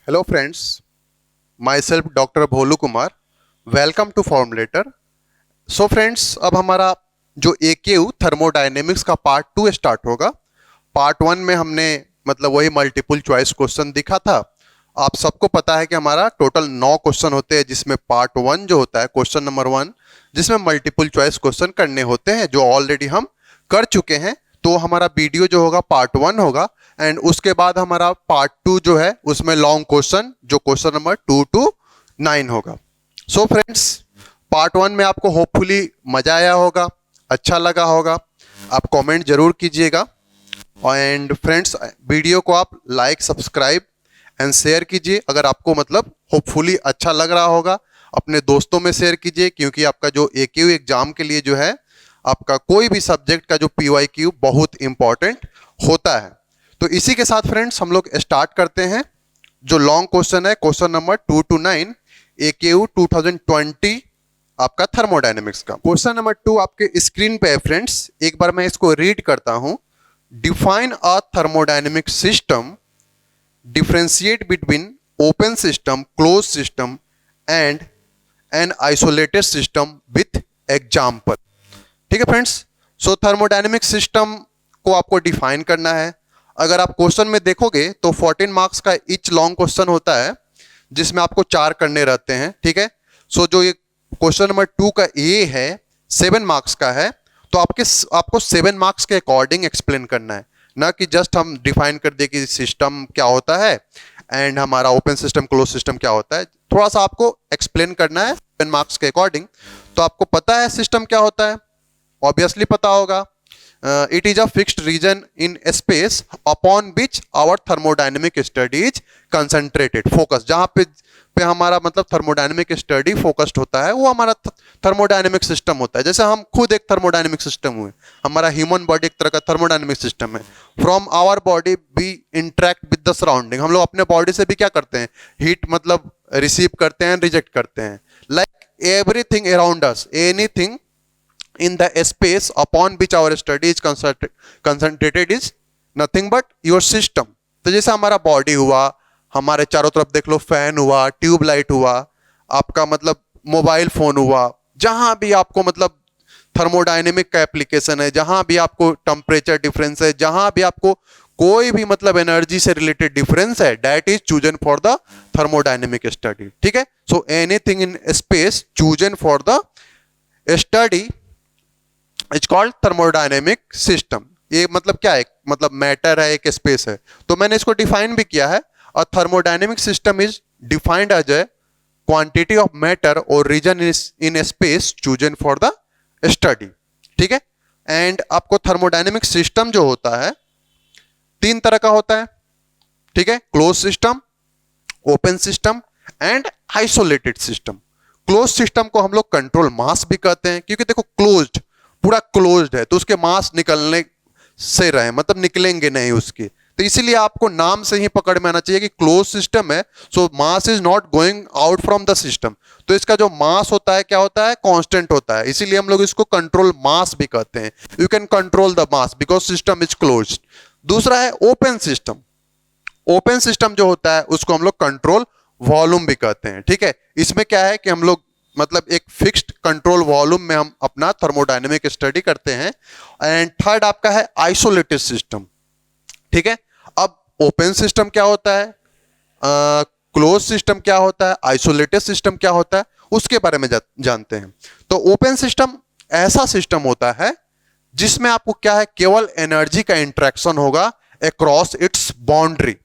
Hello friends, myself Dr. Bholu Kumar, welcome to formulator. So friends, अब हमारा जो AKU थर्मोडायनेमिक्स का पार्ट 2 स्टार्ट होगा। पार्ट 1 में हमने मतलब वही मल्टीपल चॉइस क्वेश्चन दिखा था। आप सबको पता है कि हमारा टोटल 9 क्वेश्चन होते हैं, जिसमें पार्ट 1 जो होता है क्वेश्चन नंबर 1, जिसमें मल्टीपल चॉइस क्वेश्चन करने होते हैं, जो ऑलरेडी हम कर चुके हैं। तो हमारा वीडियो जो होगा पार्ट 1 होगा, एंड उसके बाद हमारा पार्ट 2 जो है उसमें लॉन्ग क्वेश्चन जो क्वेश्चन नंबर 2 to 9 होगा। सो फ्रेंड्स, पार्ट 1 में आपको होपफुली मजा आया होगा, अच्छा लगा होगा। आप कमेंट जरूर कीजिएगा, एंड फ्रेंड्स वीडियो को आप लाइक, सब्सक्राइब एंड शेयर कीजिए। अगर आपको मतलब होपफुली अच्छा लग रहा होगा, अपने दोस्तों में शेयर कीजिए, क्योंकि आपका जो AKU एग्जाम के लिए जो है, आपका कोई भी सब्जेक्ट का जो PYQ बहुत इंपॉर्टेंट होता है। तो इसी के साथ फ्रेंड्स हम लोग स्टार्ट करते हैं। जो लॉन्ग क्वेश्चन है क्वेश्चन नंबर 2 to 9 AKU 2020 आपका थर्मोडायनेमिक्स का। क्वेश्चन नंबर 2 आपके स्क्रीन पे है फ्रेंड्स, एक बार मैं इसको रीड करता हूं। Define a thermodynamic system, differentiate between open system, close system and an isolated system with example. ठीक है फ्रेंड्स, सो थर्मोडायनेमिक सिस्टम को आपको डिफाइन करना है। अगर आप क्वेश्चन में देखोगे तो 14 मार्क्स का इच लॉन्ग क्वेश्चन होता है, जिसमें आपको 4 करने रहते हैं। ठीक है, सो जो ये क्वेश्चन नंबर 2 का ए है 7 मार्क्स का है, तो आपको 7 मार्क्स के अकॉर्डिंग एक्सप्लेन करना है, ना कि जस्ट हम डिफाइन कर दे कि सिस्टम क्या होता है एंड हमारा ओपन सिस्टम, क्लोज सिस्टम क्या होता है। थोड़ा सा आपको एक्सप्लेन करना है 7 मार्क्स के अकॉर्डिंग। तो आपको पता है सिस्टम क्या होता है, ऑब्वियसली पता होगा। It is a fixed region in space upon which our thermodynamic study is concentrated, focus. जहां पे हमारा मतलब थर्मोडायनेमिक स्टडी फोकस्ड होता है, वो हमारा थर्मोडायनेमिक सिस्टम होता है। जैसे हम खुद एक थर्मोडायनेमिक सिस्टम हुए, हमारा ह्यूमन बॉडी एक तरह का थर्मोडायनेमिक सिस्टम है। From our body we interact with the surrounding, हम लोग अपने बॉडी से भी क्या करते हैं, हीट मतलब रिसीव करते हैं, रिजेक्ट करते हैं। Like everything around us, anything in the space upon which our study is concentrated is nothing but your system। तो जैसे हमारा बॉडी हुआ, हमारे चारों तरफ देख लो, फैन हुआ, ट्यूबलाइट हुआ, आपका मतलब मोबाइल फोन हुआ, जहां भी आपको मतलब थर्मोडायनेमिक का एप्लीकेशन है, जहां भी आपको टेम्परेचर डिफरेंस है, जहां भी आपको कोई भी मतलब एनर्जी से रिलेटेड डिफरेंस है, that is chosen for the thermodynamic study. ठीक है, so anything in space chosen for the study is called thermodynamic system. ये मतलब क्या है, मतलब मैटर है, एक स्पेस है। तो मैंने इसको डिफाइन भी किया है। A thermodynamic system is defined as a quantity of matter or region in space chosen for the study. ठीक है, एंड आपको थर्मोडायनेमिक सिस्टम जो होता है 3 तरह का होता है। ठीक है, close system, open system and isolated system. Close system को हम लोग कंट्रोल मास भी कहते हैं, क्योंकि देखो क्लोज्ड, पूरा क्लोज्ड है, तो उसके मास निकलने से रहे, मतलब निकलेंगे नहीं उसके। तो इसीलिए आपको नाम से ही पकड़ में आना चाहिए कि क्लोज सिस्टम है, so mass is not going out from the system. तो इसका जो मास होता है क्या होता है, कांस्टेंट होता है, इसीलिए हम लोग इसको कंट्रोल मास भी कहते हैं। You can control the mass because system is closed. दूसरा है ओपन सिस्टम। ओपन सिस्टम जो होता है उसको हम लोग कंट्रोल वॉल्यूम भी कहते हैं। ठीक है, इसमें क्या है कि हम लोग मतलब एक फिक्स्ड कंट्रोल वॉल्यूम में हम अपना थर्मोडायनेमिक स्टडी करते हैं। एंड थर्ड आपका है आइसोलेटेड सिस्टम। ठीक है, अब ओपन सिस्टम क्या होता है, क्लोज सिस्टम क्या होता है, आइसोलेटेड सिस्टम क्या होता है, उसके बारे में जानते हैं। तो ओपन सिस्टम ऐसा सिस्टम होता है जिसमें आपको क्या है, केवल एनर्जी का इंट्रैक्शन होगा across its boundary.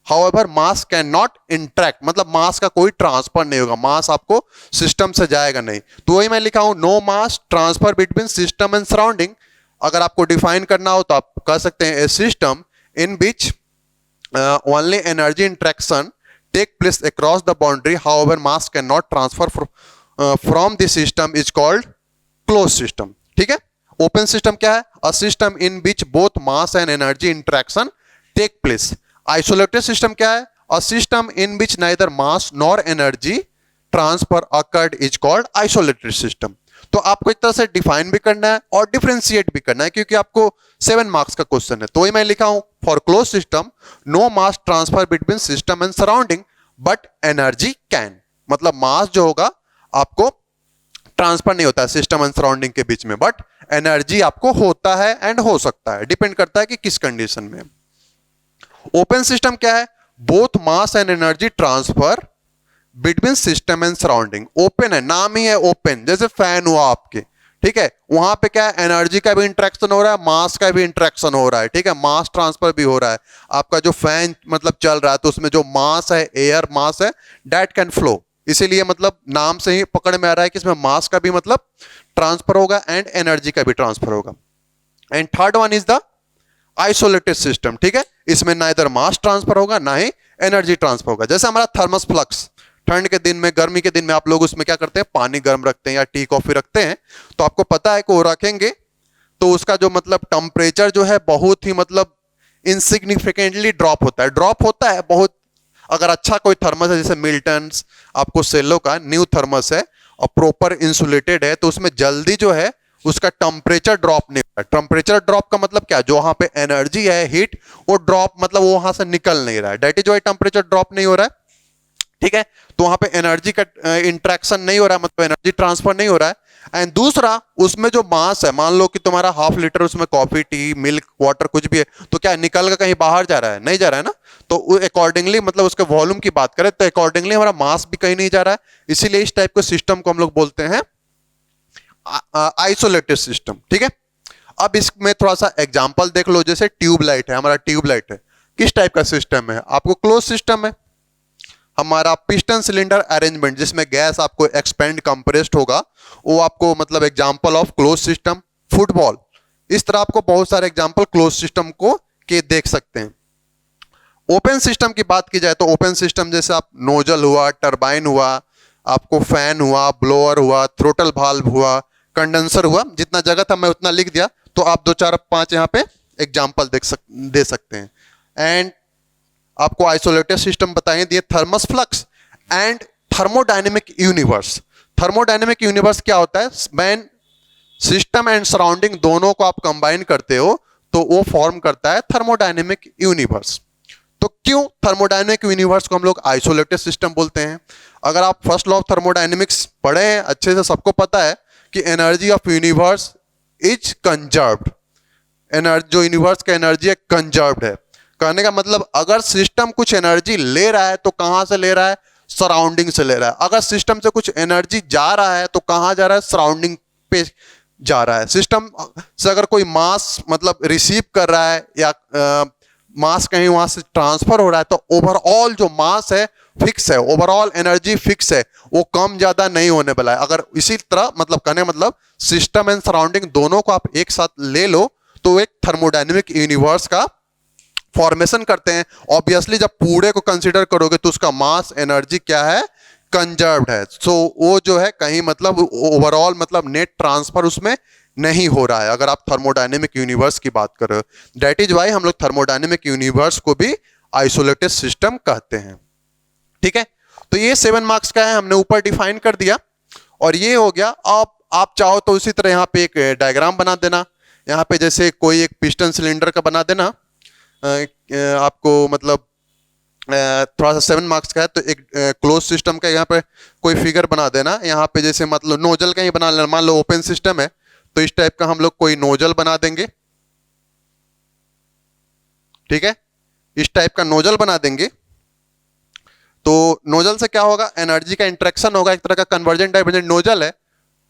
However mass can not interact, मतलब मास का कोई ट्रांसफर नहीं होगा, मास आपको सिस्टम से जाएगा नहीं। तो वही मैं लिखा हूं, no mass transfer between system and surrounding. अगर आपको डिफाइन करना हो तो आप कह सकते हैं a system in which only energy interaction take place across the boundary, however mass can not transfer from the system is called close system. ठीक है, ओपन सिस्टम क्या है, a system in which both mass and energy interaction take place. Isolated system क्या है, a system in which neither mass nor energy transfer occurred is called isolated system. तो आपको एक तरह से डिफाइन भी करना है और डिफरेंशिएट भी करना है, क्योंकि आपको 7 मार्क्स का क्वेश्चन है। तो वही मैं लिखा हूं, for close system no mass transfer between system and surrounding, but energy can, मतलब मास जो होगा आपको ट्रांसफर नहीं होता है सिस्टम एंड सराउंडिंग के बीच में, बट एनर्जी आपको होता है एंड हो सकता है, डिपेंड करता है कि किस कंडीशन में। ओपन सिस्टम क्या है? Both mass and energy transfer between system and surrounding. Open है, नाम ही है ओपन, जैसे फैन हुआ आपके, ठीक है, वहां पे क्या है, एनर्जी का भी इंटरेक्शन हो रहा है, मास का भी इंटरेक्शन हो रहा है, ठीक है, मास ट्रांसफर भी हो रहा है। आपका जो फैन मतलब चल रहा है तो उसमें जो मास है, एयर मास है, दैट कैन फ्लो, इसीलिए मतलब नाम से ही पकड़ में आ रहा है कि इसमें मास का भी मतलब ट्रांसफर होगा एंड एनर्जी का भी ट्रांसफर होगा। And third one is the isolated system, ठीक है, इसमें ना इधर मास ट्रांसफर होगा ना ही एनर्जी ट्रांसफर होगा। जैसे हमारा थर्मस फ्लक्स, ठंड के दिन में, गर्मी के दिन में आप लोग उसमें क्या करते हैं, पानी गर्म रखते हैं या टी कॉफी रखते हैं, तो आपको पता है कि वो रखेंगे तो उसका जो मतलब टेम्परेचर जो है बहुत ही मतलब इनसिग्निफिकेंटली ड्रॉप होता है बहुत। अगर अच्छा कोई थर्मस है, जैसे मिल्टन्स, आपको सेलो का न्यू थर्मस है और प्रॉपर इंसुलेटेड है, तो उसमें जल्दी जो है उसका टेम्परेचर ड्रॉप नहीं हो रहा है। टेम्परेचर ड्रॉप का मतलब क्या, जो वहां पे एनर्जी है, हीट, वो ड्रॉप मतलब वो वहां से निकल नहीं रहा है, that is why temperature drop नहीं हो रहा है, ठीक है। तो वहां पे एनर्जी का इंट्रैक्शन नहीं हो रहा है, मतलब एनर्जी ट्रांसफर नहीं हो रहा है। एंड दूसरा, उसमें जो मास है, मान लो कि तुम्हारा हाफ लीटर उसमें कॉफी, टी, मिल्क, वाटर कुछ भी है, तो क्या निकल कर कहीं बाहर जा रहा है? नहीं जा रहा है ना। तो अकॉर्डिंगली मतलब उसके वॉल्यूम की बात करें तो अकॉर्डिंगली हमारा मास भी कहीं नहीं जा रहा है, इसीलिए इस टाइप के सिस्टम को हम लोग बोलते हैं आइसोलेटेड सिस्टम, ठीक है। अब इसमें थोड़ा सा एग्जांपल देख लो, जैसे ट्यूबलाइट है, हमारा ट्यूबलाइट है, किस टाइप का सिस्टम है? आपको क्लोज सिस्टम है। हमारा पिस्टन सिलेंडर अरेंजमेंट, जिसमें गैस आपको एक्सपेंड कंप्रेस्ड होगा, वो आपको मतलब example of close system. Football, इस तरह आपको बहुत सारे एग्जांपल क्लोज सिस्टम को के देख सकते हैं। ओपन सिस्टम की बात की जाए तो ओपन सिस्टम जैसे आप नोजल हुआ, टरबाइन हुआ, आपको फैन हुआ, ब्लोअर हुआ, थ्रोटल वाल्व हुआ, कंडेंसर हुआ, जितना जगह था मैं उतना लिख दिया, तो आप 2 4 5 यहाँ पे एग्जाम्पल दे सकते हैं। एंड आपको आइसोलेटेड सिस्टम बताएं दिए, thermos flux and thermodynamic universe. Thermodynamic universe क्या होता है? व्हेन सिस्टम एंड सराउंडिंग दोनों को आप कंबाइन करते हो तो वो फॉर्म करता है थर्मोडायनेमिक यूनिवर्स। तो क्यों थर्मोडायनेमिक यूनिवर्स को हम लोग आइसोलेटेड सिस्टम बोलते हैं? अगर आप फर्स्ट लॉ ऑफ थर्मोडायनेमिक्स पढ़े हैं अच्छे से, सबको पता है कि energy of universe is conserved. Energy, जो यूनिवर्स का एनर्जी है, कंजर्व्ड है। कहने का मतलब अगर सिस्टम कुछ एनर्जी ले रहा है तो कहां से ले रहा है? सराउंडिंग से ले रहा है। अगर सिस्टम से कुछ एनर्जी जा रहा है तो कहां जा रहा है? सराउंडिंग पे जा रहा है। सिस्टम से अगर कोई मास मतलब रिसीव कर रहा है या मास कहीं वहां से ट्रांसफर हो रहा है, तो ओवरऑल जो मास है फिक्स है, ओवरऑल एनर्जी फिक्स है, वो कम ज्यादा नहीं होने वाला है। अगर इसी तरह मतलब कहने मतलब सिस्टम एंड सराउंडिंग दोनों को आप एक साथ ले लो तो एक थर्मोडायनेमिक यूनिवर्स का फॉर्मेशन करते हैं। ऑब्वियसली जब पूरे को कंसीडर करोगे तो उसका मास, एनर्जी क्या है? कंजर्व्ड है। सो वो जो है कहीं मतलब ओवरऑल मतलब नेट ट्रांसफर उसमें नहीं हो रहा है, अगर आप थर्मोडायनेमिक यूनिवर्स की बात करो। दैट इज वाई हम लोग थर्मोडायनेमिक यूनिवर्स को भी आइसोलेटेड सिस्टम कहते हैं, ठीक है। तो ये 7 मार्क्स का है, हमने ऊपर डिफाइन कर दिया और ये हो गया। अब आप चाहो तो उसी तरह यहाँ पे एक डायग्राम बना देना, यहाँ पे जैसे कोई एक पिस्टन सिलेंडर का बना देना। आपको मतलब थोड़ा सा 7 मार्क्स का है तो एक क्लोज सिस्टम का यहाँ पे कोई फिगर बना देना। यहाँ पे जैसे मतलब नोजल का ही बना लेना, मान लो ओपन सिस्टम है तो इस टाइप का हम लोग कोई नोजल बना देंगे, ठीक है, इस टाइप का नोजल बना देंगे। तो नोजल से क्या होगा? एनर्जी का इंट्रैक्शन होगा, एक तरह का कन्वर्जेंट डाइवर्जेंट नोजल है,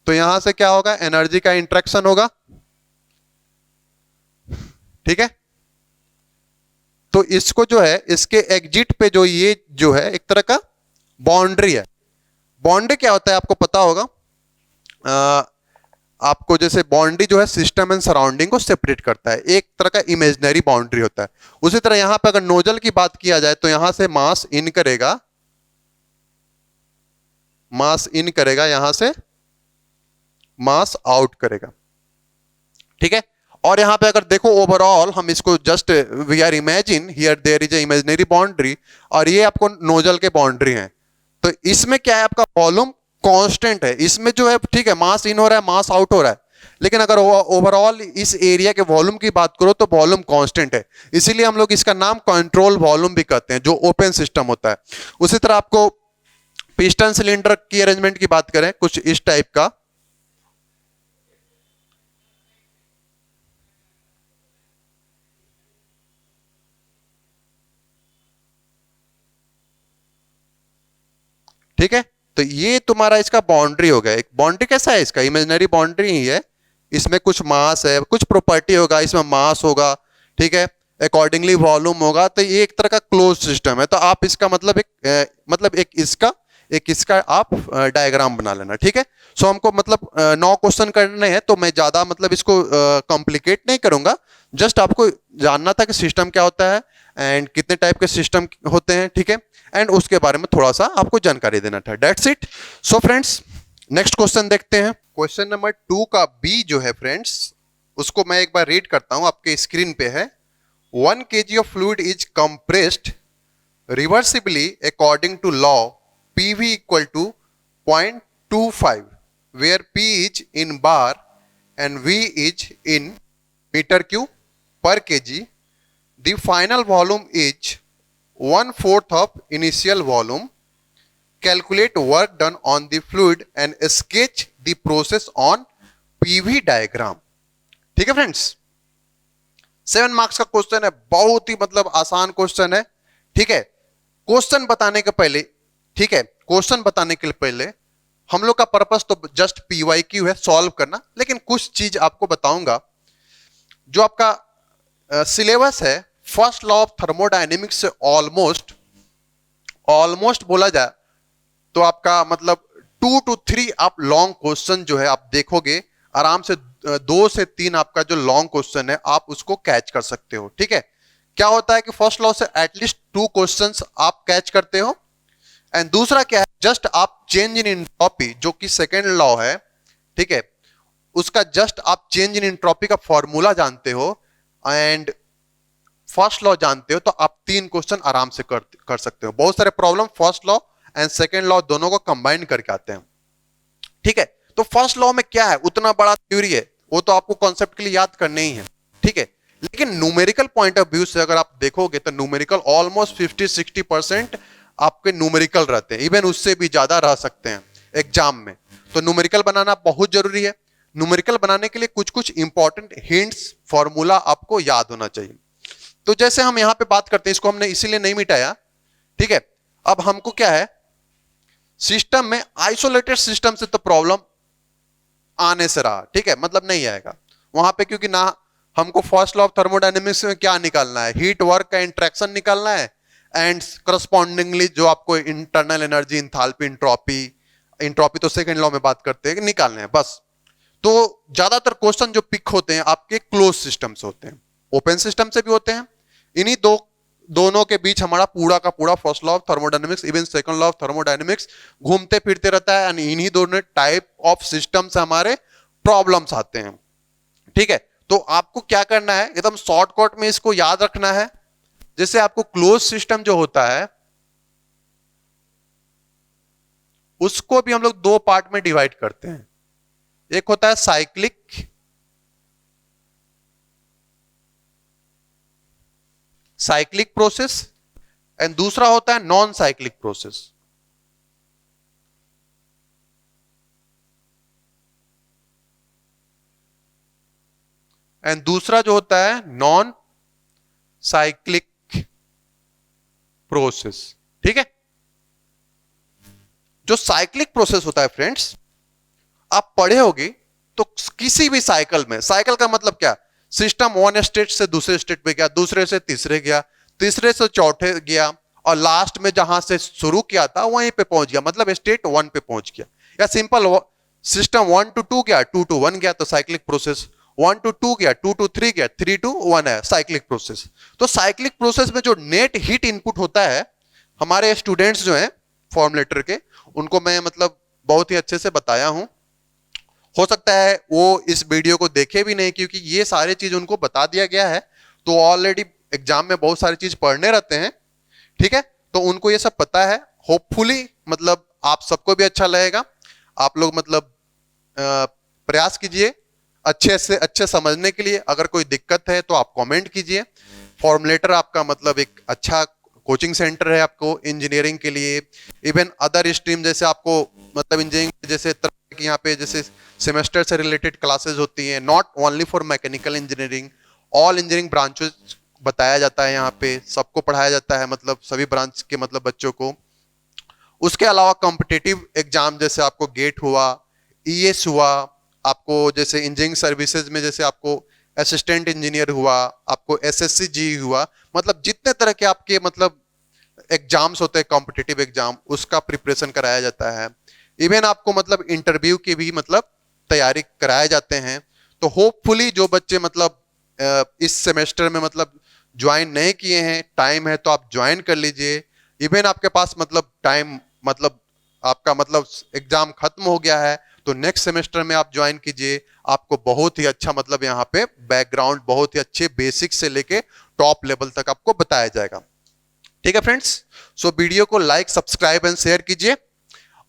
तो यहां से क्या होगा? एनर्जी का इंट्रैक्शन होगा, ठीक है। तो इसको जो है, इसके एग्जिट पे जो ये जो है एक तरह का बाउंड्री है। बाउंड्री क्या होता है आपको पता होगा, आपको जैसे बाउंड्री जो है सिस्टम एंड सराउंडिंग को सेपरेट करता है, एक तरह का इमेजिनरी बाउंड्री होता है। उसी तरह यहां पे अगर नोजल की बात किया जाए तो यहां से मास इन करेगा, मास इन करेगा, यहां से मास आउट करेगा, ठीक है। और यहां पे अगर देखो ओवरऑल हम इसको just we are imagine here there is a imaginary boundary और ये आपको नोजल के बाउंड्री है। तो इसमें क्या है? आपका वॉल्यूम कांस्टेंट है, इसमें जो है ठीक है मास इन हो रहा है, मास आउट हो रहा है, लेकिन अगर ओवरऑल इस एरिया के वॉल्यूम की बात करो तो वॉल्यूम कांस्टेंट है, इसीलिए हम लोग इसका नाम कंट्रोल वॉल्यूम भी कहते हैं, जो ओपन सिस्टम होता है। उसी तरह आपको पिस्टन सिलेंडर की अरेंजमेंट की बात करें कुछ इस टाइप का, ठीक है। तो ये तुम्हारा इसका बाउंड्री हो गया। एक बाउंड्री कैसा है, इसका इमेजिनरी बाउंड्री ही है, इसमें कुछ मास है, कुछ प्रॉपर्टी होगा, इसमें मास होगा, ठीक है, अकॉर्डिंगली वॉल्यूम होगा। तो ये एक तरह का क्लोज सिस्टम है। तो आप इसका मतलब एक इसका आप डायग्राम बना लेना, ठीक है। सो हमको मतलब 9 क्वेश्चन करने हैं, तो मैं ज्यादा मतलब इसको कॉम्प्लिकेट नहीं करूंगा, जस्ट आपको जानना था कि सिस्टम क्या होता है एंड कितने टाइप के सिस्टम होते हैं, ठीक है, एंड उसके बारे में थोड़ा सा आपको जानकारी देना था, that's it. So friends next question देखते हैं। क्वेश्चन नंबर 2 का बी जो है फ्रेंड्स, उसको मैं एक बार रीड करता हूं, आपके स्क्रीन पे है। 1 kg of fluid is compressed reversibly according to law PV equal to 0.25, where P is in bar and V is in meter cube per kg. The final volume is 1/4 of initial volume. Calculate work done on the fluid and sketch the process on PV diagram. ठीक है friends, 7 marks का question है, बहुत ही मतलब आसान question है, ठीक है। क्वेश्चन बताने के पहले, ठीक है, क्वेश्चन बताने के पहले हम लोग का पर्पस तो जस्ट PYQ है, सॉल्व करना, लेकिन कुछ चीज आपको बताऊंगा। जो आपका सिलेबस है फर्स्ट लॉ ऑफ थर्मोडायनेमिक्स से ऑलमोस्ट बोला जाए तो आपका मतलब 2 to 3 आप लॉन्ग क्वेश्चन जो है आप देखोगे आराम से, 2 से 3 आपका जो लॉन्ग क्वेश्चन है आप उसको कैच कर सकते हो, ठीक है। क्या होता है कि फर्स्ट लॉ से एटलीस्ट 2 क्वेश्चंस आप कैच करते हो, एंड दूसरा क्या है, जस्ट आप चेंज इन एंट्रोपी जो कि सेकेंड लॉ है, ठीक है, उसका जस्ट आप चेंज इन एंट्रोपी का फॉर्मूला जानते हो एंड फर्स्ट लॉ जानते हो, तो आप 3 क्वेश्चन आराम से कर सकते हो। बहुत सारे problem first law and second law दोनों को कंबाइन करके आते हैं, ठीक है। तो फर्स्ट लॉ में क्या है, उतना बड़ा थ्योरी है, वो तो आपको कॉन्सेप्ट के लिए याद करने ही है, ठीक है। लेकिन न्यूमेरिकल पॉइंट ऑफ व्यू से अगर आप देखोगे तो न्यूमेरिकल ऑलमोस्ट 50-60% आपके न्यूमेरिकल रहते हैं, इवन उससे भी ज्यादा रह सकते हैं एग्जाम में। तो न्यूमेरिकल बनाना बहुत जरूरी है। न्यूमेरिकल बनाने के लिए कुछ कुछ इंपॉर्टेंट हिंट्स फॉर्मूला आपको याद होना चाहिए। तो जैसे हम यहां पे बात करते हैं, इसको हमने इसीलिए नहीं मिटाया, ठीक है। अब हमको क्या है, सिस्टम में आइसोलेटेड सिस्टम से तो प्रॉब्लम आने से रहा, ठीक है, मतलब नहीं आएगा वहां पे, क्योंकि ना हमको फर्स्ट लॉ ऑफ थर्मोडायनेमिक्स में क्या निकालना है, हीट वर्क का इंट्रैक्शन निकालना है एंड करस्पॉन्डिंगली जो आपको इंटरनल एनर्जी, इंथैल्पी, इंट्रोपी तो सेकंड लॉ में बात करते हैं, निकालने हैं बस। तो ज्यादातर क्वेश्चन जो पिक होते हैं आपके क्लोज सिस्टम से होते हैं, ओपन सिस्टम से भी होते हैं। इन्हीं दोनों के बीच हमारा पूरा का पूरा first law of thermodynamics, even second law of thermodynamics घूमते फिरते रहता है, यानी इन्हीं दोनों टाइप ऑफ सिस्टम से हमारे प्रॉब्लम्स आते हैं, ठीक है। तो आपको क्या करना है, एकदम शॉर्टकट में इसको याद रखना है। जैसे आपको क्लोज सिस्टम जो होता है उसको भी हम लोग 2 पार्ट में डिवाइड करते हैं। एक होता है साइक्लिक प्रोसेस एंड दूसरा होता है नॉन साइक्लिक प्रोसेस। एंड दूसरा जो होता है नॉन साइक्लिक प्रोसेस, ठीक है। जो साइक्लिक प्रोसेस होता है फ्रेंड्स, आप पढ़े होगे तो किसी भी साइकिल में, साइकिल का मतलब क्या, सिस्टम 1 स्टेट से दूसरे स्टेट पे गया, दूसरे से तीसरे गया, तीसरे से चौथे गया, और लास्ट में जहां से शुरू किया था वहीं पे पहुंच गया, मतलब स्टेट 1 पे पहुंच गया। या सिंपल सिस्टम 1 to 2 गया, 2 to 1 गया, तो साइक्लिक प्रोसेस 1 to 2 गया, 2 to 3 गया, 3 to 1 है साइक्लिक प्रोसेस। तो साइक्लिक प्रोसेस में जो नेट हीट इनपुट होता है, हमारे स्टूडेंट्स जो हैं फॉर्मुलेटर के, उनको मैं मतलब बहुत ही अच्छे से बताया हूं। हो सकता है वो इस वीडियो को देखे भी नहीं, क्योंकि ये सारी चीज उनको बता दिया गया है, तो ऑलरेडी एग्जाम में बहुत सारी चीज पढ़ने रहते हैं, ठीक है, तो उनको ये सब पता है। होपफुली मतलब आप सबको भी अच्छा लगेगा। आप लोग मतलब प्रयास कीजिए, अच्छे से अच्छे समझने के लिए। अगर कोई दिक्कत है तो आप कमेंट कीजिए। फॉर्मुलेटर आपका मतलब एक अच्छा कोचिंग सेंटर है आपको इंजीनियरिंग के लिए, इवन अदर स्ट्रीम जैसे आपको मतलब इंजीनियरिंग जैसे तरह की यहाँ पे जैसे सेमेस्टर से रिलेटेड क्लासेस होती हैं, not only for mechanical engineering, all engineering branches बताया जाता है यहाँ पे, सबको पढ़ाया जाता है, मतलब सभी ब्रांच के मतलब बच्चों को। उसके अलावा कॉम्पिटिटिव एग्जाम जैसे आपको गेट हुआ, ईएस हुआ, आपको जैसे इंजीनियरिंग सर्विसेज में जैसे आपको असिस्टेंट इंजीनियर हुआ, आपको एसएससी जी हुआ, मतलब जितने तरह के आपके मतलब एग्जाम्स होते हैं कॉम्पिटिटिव एग्जाम, उसका प्रिपरेशन कराया जाता है। इवन आपको मतलब इंटरव्यू की भी मतलब तैयारी कराए जाते हैं। तो होपफुली जो बच्चे मतलब इस सेमेस्टर में मतलब ज्वाइन नहीं किए हैं, टाइम है तो आप ज्वाइन कर लीजिए। इवन आपके पास मतलब टाइम मतलब आपका मतलब एग्जाम खत्म हो गया है तो नेक्स्ट सेमेस्टर में आप ज्वाइन कीजिए। आपको बहुत ही अच्छा मतलब यहाँ पे बैकग्राउंड बहुत ही अच्छे बेसिक से लेके टॉप लेवल तक आपको बताया जाएगा। ठीक है फ्रेंड्स, सो वीडियो को लाइक सब्सक्राइब एंड शेयर कीजिए।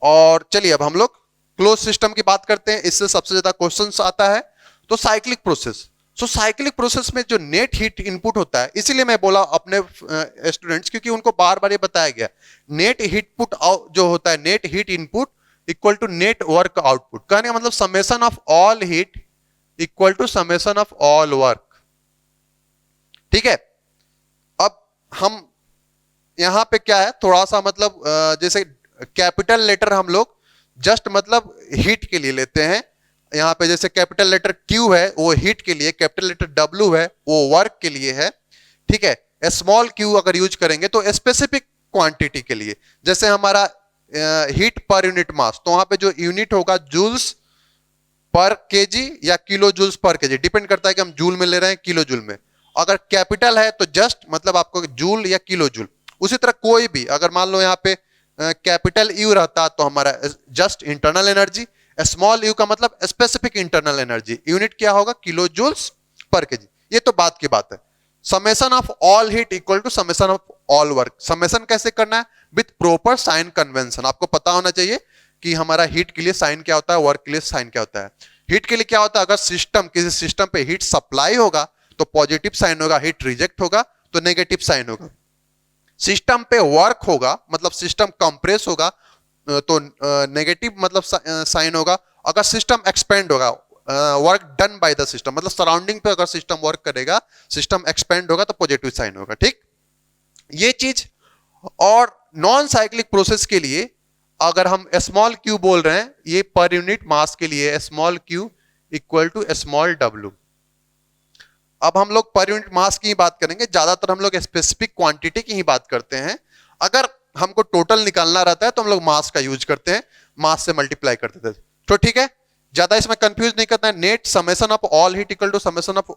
और चलिए अब हम लोग क्लोज सिस्टम की बात करते हैं, इससे सबसे ज्यादा क्वेश्चंस आता है। तो साइक्लिक प्रोसेस, सो साइक्लिक प्रोसेस में जो नेट हीट इनपुट होता है, इसीलिए मैं बोला अपने स्टूडेंट्स, क्योंकि उनको बार बार ये बताया गया नेट हीट पुट जो होता है, net heat input equal to net work output. कहने का मतलब summation of all heat equal to summation of all work. ठीक है, अब हम यहां पे क्या है थोड़ा सा मतलब जैसे कैपिटल लेटर हम लोग जस्ट मतलब हीट के लिए लेते हैं। यहां पे जैसे कैपिटल लेटर Q है वो हीट के लिए, कैपिटल लेटर W है वो वर्क के लिए है। ठीक है, स्मॉल q अगर यूज करेंगे तो स्पेसिफिक क्वांटिटी के लिए, जैसे हमारा हीट पर यूनिट मास, तो वहां पे जो यूनिट होगा जूल्स पर केजी या किलो जूल्स पर केजी, डिपेंड करता है कि हम जूल में ले रहे हैं किलो जूल में। अगर कैपिटल है तो जस्ट मतलब आपको जूल या किलो जूल। उसी तरह कोई भी अगर मान लो यहाँ पे कैपिटल यू रहता तो हमारा just internal energy, small you का मतलब स्पेसिफिक इंटरनल एनर्जी, यूनिट क्या होगा किलो जूल्स पर केजी। ये तो बात की बात है। Summation of all heat equal to summation of all work. Summation कैसे करना है? With proper sign convention. आपको पता होना चाहिए कि हमारा हीट के लिए साइन क्या होता है, वर्क के लिए साइन क्या होता है। हीट के लिए क्या होता है, अगर सिस्टम किसी सिस्टम पे हीट सप्लाई होगा तो पॉजिटिव साइन होगा, हीट रिजेक्ट होगा तो नेगेटिव साइन होगा। सिस्टम पे वर्क होगा मतलब सिस्टम कंप्रेस होगा तो नेगेटिव मतलब साइन होगा। अगर सिस्टम एक्सपेंड होगा, work done by the system मतलब सराउंडिंग पे अगर सिस्टम वर्क करेगा, सिस्टम एक्सपेंड होगा तो पॉजिटिव साइन होगा। ठीक, ये चीज। और नॉन साइक्लिक प्रोसेस के लिए अगर हम स्मॉल q बोल रहे हैं, ये पर यूनिट मास के लिए small q equal to small w। अब हम लोग पर यूनिट मास की ही बात करेंगे, ज्यादातर हम लोग स्पेसिफिक क्वांटिटी की ही बात करते हैं। अगर हमको टोटल निकालना रहता है तो हम लोग मास का यूज करते हैं, मास से मल्टीप्लाई करते थे। तो ठीक है, ज्यादा इसमें कंफ्यूज नहीं करना है। Net summation of all heat equal to summation of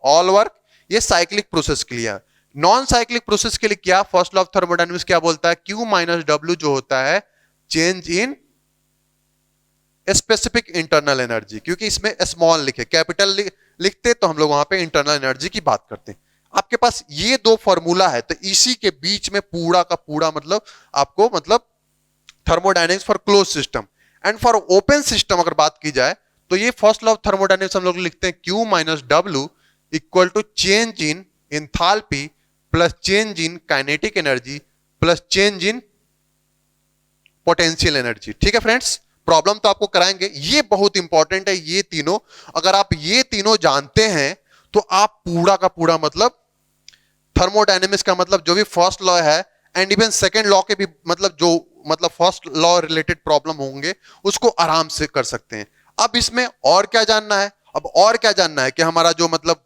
all work, ये साइक्लिक प्रोसेस के लिए है। नॉन साइक्लिक प्रोसेस के लिए क्या, फर्स्ट लॉ ऑफ थर्मोडायनेमिक्स क्या बोलता है, Q माइनस W जो होता है change in specific internal energy. क्योंकि इसमें स्मॉल लिखे, कैपिटल लिखते तो हम लोग वहां पे इंटरनल एनर्जी की बात करते हैं। आपके पास ये दो फॉर्मूला है तो इसी के बीच में पूरा का पूरा मतलब आपको मतलब thermodynamics for close system and for open system अगर बात की जाए तो ये फर्स्ट लॉ ऑफ थर्मोडायनेमिक्स हम लोग लिखते हैं Q minus W equal to change in enthalpy plus change in kinetic energy plus change in potential energy. ठीक है फ्रेंड्स, प्रॉब्लम तो आपको कराएंगे, ये बहुत इंपॉर्टेंट है। ये तीनों अगर आप ये तीनों जानते हैं तो आप पूरा का पूरा मतलब थर्मोडायनेमिक्स का मतलब जो भी फर्स्ट लॉ है एंड इवन सेकंड लॉ के भी मतलब जो मतलब फर्स्ट लॉ रिलेटेड प्रॉब्लम होंगे उसको आराम से कर सकते हैं। अब इसमें और क्या जानना है, अब और क्या जानना है कि हमारा जो मतलब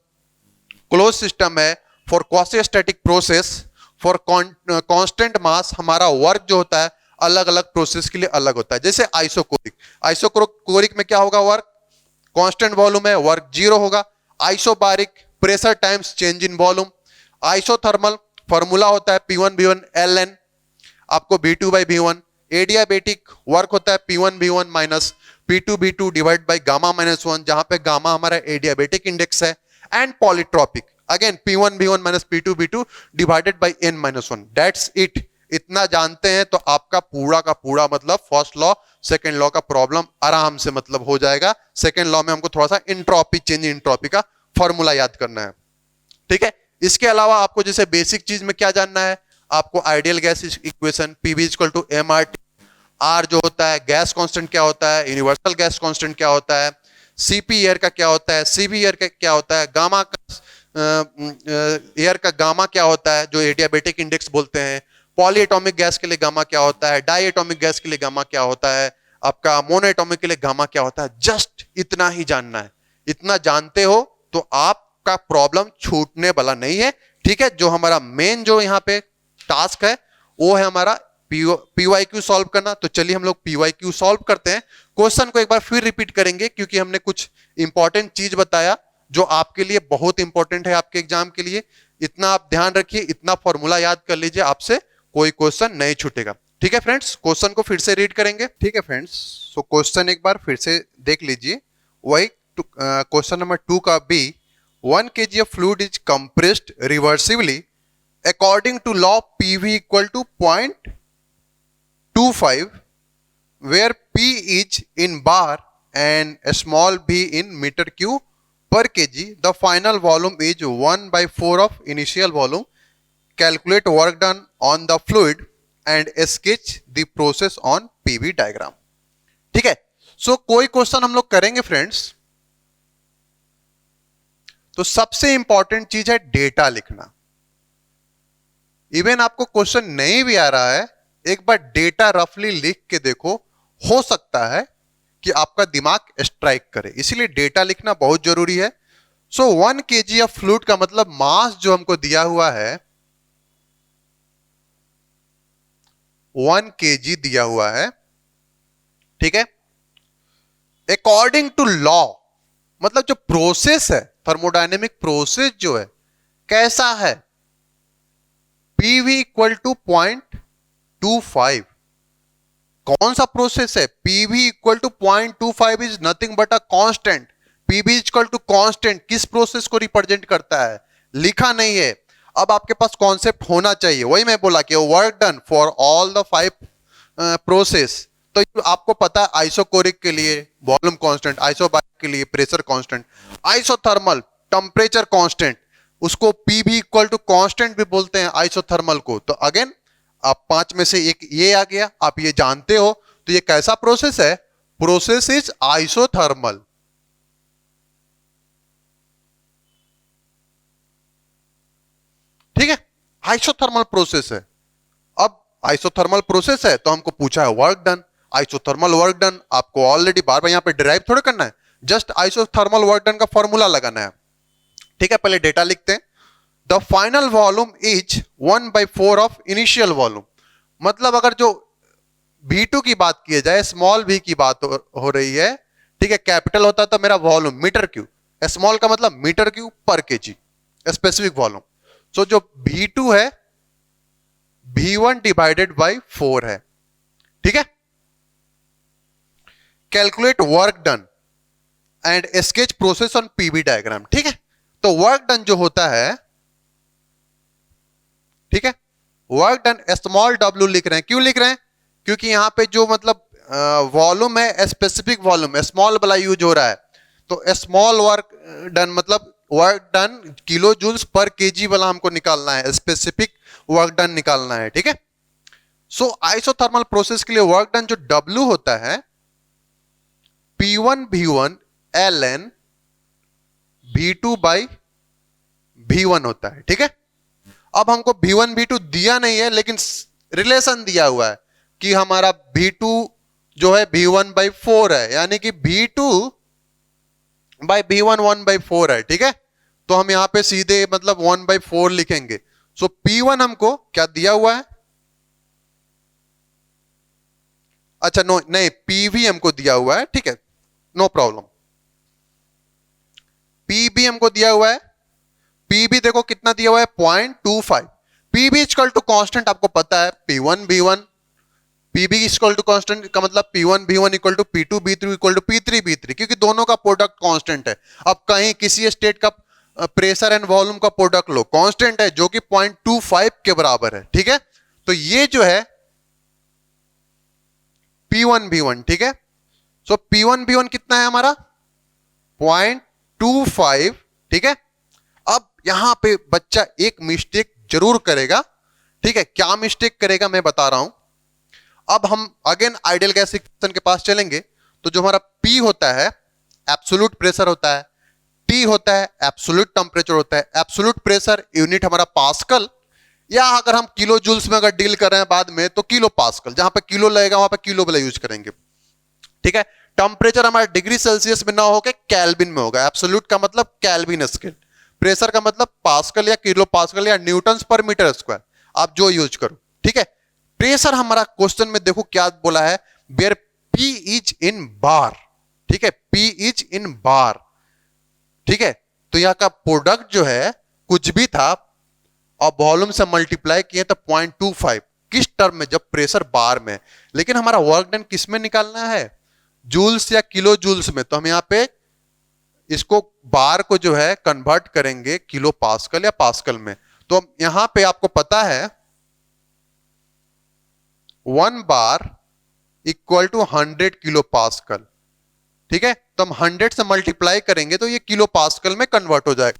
क्लोज सिस्टम है for quasi-static process for constant mass, हमारा वर्क जो होता है अलग अलग प्रोसेस के लिए अलग होता है। जैसे आइसोकोरिक, आइसोकोरिक में क्या होगा, वर्क कांस्टेंट वॉल्यूम है, वर्क 0 होगा। Isobaric pressure times change in volume. Isothermal formula होता है P1V1 ln आपको V2 by V1। Adiabatic work होता है P1V1 minus P2V2 divide by gamma minus 1, जहां पे गामा हमारा एडियाबेटिक इंडेक्स है। And polytropic again P1V1 minus P2V2 divided by n minus 1, that's it. इतना जानते हैं तो आपका पूरा का पूरा मतलब फर्स्ट लॉ सेकंड लॉ का प्रॉब्लम आराम से मतलब हो जाएगा। सेकंड लॉ में हमको थोड़ा सा इंट्रोपी चेंज इंट्रोपी का फॉर्मूला याद करना है, ठीक है। इसके अलावा आपको जैसे बेसिक चीज में क्या जानना है, आपको ideal gas equation PV equal to MRT, R जो होता है गैस कांस्टेंट क्या होता है, यूनिवर्सल गैस कांस्टेंट क्या होता है, सीपी एयर का क्या होता है, सीबी एयर का क्या होता है, गामा एयर का गामा क्या होता है जो एडियाबेटिक इंडेक्स बोलते हैं, पॉली एटॉमिक गैस के लिए गामा क्या होता है, डाई एटॉमिक गैस के लिए गामा क्या होता है, आपका मोनो एटॉमिक के लिए गामा क्या होता है। जस्ट इतना ही जानना है। इतना जानते हो तो आपका प्रॉब्लम छूटने वाला नहीं है, ठीक है। जो हमारा मेन जो यहाँ पे टास्क है वो है हमारा पीवाईक्यू सॉल्व करना। तो चलिए हम लोग पीवाईक्यू सॉल्व करते हैं। क्वेश्चन को एक बार फिर रिपीट करेंगे क्योंकि हमने कुछ इंपॉर्टेंट चीज बताया जो आपके लिए बहुत इंपॉर्टेंट है आपके एग्जाम के लिए। इतना आप ध्यान रखिए, इतना फॉर्मूला याद कर लीजिए, आपसे कोई क्वेश्चन नहीं छूटेगा, ठीक है फ्रेंड्स। क्वेश्चन को फिर से रीड करेंगे, ठीक है फ्रेंड्स। सो क्वेश्चन एक बार फिर से देख लीजिए। वही क्वेश्चन नंबर 2 का B, 1 kg of fluid is compressed reversibly according to law PV equal to 0.25 where P is in bar and small b in meter cube per kg. The final volume is 1/4 of initial volume. Calculate work done on the fluid and sketch the process on PV diagram. ठीक है। सो कोई question हम लोग करेंगे friends तो सबसे important चीज है डेटा लिखना। इवन आपको क्वेश्चन नहीं भी आ रहा है, एक बार डेटा रफली लिख के देखो, हो सकता है कि आपका दिमाग स्ट्राइक करे, इसीलिए डेटा लिखना बहुत जरूरी है। सो 1 kg ऑफ फ्लूइड का मतलब मास जो हमको दिया हुआ है 1 kg दिया हुआ है, ठीक है। अकॉर्डिंग टू लॉ मतलब जो प्रोसेस है, थर्मोडायनेमिक प्रोसेस जो है कैसा है, PV इक्वल टू 0.25। कौन सा प्रोसेस है, PV equal to 0.25 is nothing but a constant. PV equal to constant किस प्रोसेस को रिप्रेजेंट करता है, लिखा नहीं है। अब आपके पास कॉन्सेप्ट होना चाहिए, वही मैं बोला कि work done for all the 5 process. तो आपको पता है आइसोकोरिक के लिए वॉल्यूम कांस्टेंट, आइसोबारिक के लिए pressure constant, isothermal temperature constant, उसको PV इक्वल टू कांस्टेंट भी बोलते हैं आइसोथर्मल को। तो अगेन आप 5 में से एक ये आ गया, आप ये जानते हो। तो ये कैसा प्रोसेस है, प्रोसेस इज आइसोथर्मल। ठीक है, आइसोथर्मल प्रोसेस है। अब आइसोथर्मल प्रोसेस है तो हमको पूछा है work done. Isothermal work done आपको ऑलरेडी बार बार यहां पे डिराइव थोड़ा करना है, जस्ट आइसोथर्मल वर्क डन का फॉर्मूला लगाना है, ठीक है। पहले डेटा लिखते हैं। The final volume is 1/4 of initial volume. मतलब अगर जो V2 की बात की जाए, स्मॉल v की बात हो रही है, ठीक है। कैपिटल होता तो मेरा वॉल्यूम मीटर क्यूब, स्मॉल का मतलब मीटर क्यूब पर केजी, स्पेसिफिक वॉल्यूम। सो जो V2 है V1 डिवाइडेड बाई 4 है, ठीक है। Calculate work done and sketch process on PV diagram, ठीक है। तो वर्क डन जो होता है, ठीक है, वर्क डन स्मॉल w लिख रहे हैं। क्यों लिख रहे हैं, क्योंकि यहां पे जो मतलब वॉल्यूम है स्पेसिफिक वॉल्यूम, स्मॉल वाला यूज हो रहा है। तो स्मॉल वर्क डन मतलब वर्क डन किलो जूल्स पर केजी वाला हमको निकालना है, स्पेसिफिक वर्क डन निकालना है, ठीक है। सो आइसोथर्मल प्रोसेस के लिए वर्क डन जो W होता है P1 V1 ln V2 by V1 होता है, ठीक है। अब हमको V1 V2 दिया नहीं है लेकिन रिलेशन दिया हुआ है कि हमारा V2 जो है V1 बाई 4 है, यानी कि V2 बाई V1 1/4 है, ठीक है। तो हम यहां पे सीधे मतलब 1/4 लिखेंगे। सो P1 हमको क्या दिया हुआ है, अच्छा नो नहीं, PV हमको दिया हुआ है, ठीक है, नो प्रॉब्लम। PB हमको दिया हुआ है, PB देखो कितना दिया हुआ है 0.25। PB इक्वल टू कांस्टेंट आपको पता है P1 V1, PB equal to constant का मतलब P1 V1 equal to P2 B3 equal to P3 B3, क्योंकि दोनों का प्रोडक्ट कांस्टेंट है। अब कहीं किसी स्टेट का प्रेशर एंड वॉल्यूम का प्रोडक्ट लो, कांस्टेंट है जो कि 0.25 के बराबर है, ठीक है। तो ये जो है P1V1, ठीक है। सो P1V1 कितना है हमारा 0.25, ठीक है। अब यहां पे बच्चा एक मिस्टेक जरूर करेगा, ठीक है। क्या मिस्टेक करेगा मैं बता रहा हूं। अब हम अगेन आइडियल गैस इक्वेशन के पास चलेंगे। तो जो हमारा P होता है एब्सोल्यूट प्रेशर होता है, T होता है एब्सोल्यूट टेम्परेचर होता है। एब्सोल्यूट प्रेशर यूनिट हमारा पास्कल, या अगर हम किलो जूल्स में अगर डील कर रहे हैं बाद में तो किलो पास्कल, जहां पे किलो लगेगा वहां पे किलो वाला यूज करेंगे, ठीक है। टेम्परेचर हमारा डिग्री सेल्सियस में ना होकर केल्विन में होगा। एब्सोल्यूट का मतलब केल्विन स्केल, प्रेशर का मतलब पास्कल या किलो पास्कल या न्यूटन पर मीटर स्क्वायर, आप जो यूज करो, ठीक है। प्रेशर हमारा क्वेश्चन में देखो क्या बोला है, वेयर P इज इन बार, ठीक है। P इज इन बार, ठीक है। तो यहां का प्रोडक्ट जो है कुछ भी था और वॉल्यूम से मल्टीप्लाई किए तो 0.25 किस टर्म में, जब प्रेशर बार में। लेकिन हमारा वर्क डन किस में निकालना है, जूल्स या किलो जूल्स में। तो हम यहां पे इसको बार को जो है कन्वर्ट करेंगे किलो पास्कल या पास्कल में। तो यहां पे आपको पता है 1 बार इक्वल टू 100 किलो पास्कल, ठीक है। तो हम 100 से मल्टीप्लाई करेंगे तो ये किलो पास्कल में कन्वर्ट हो जाएगा।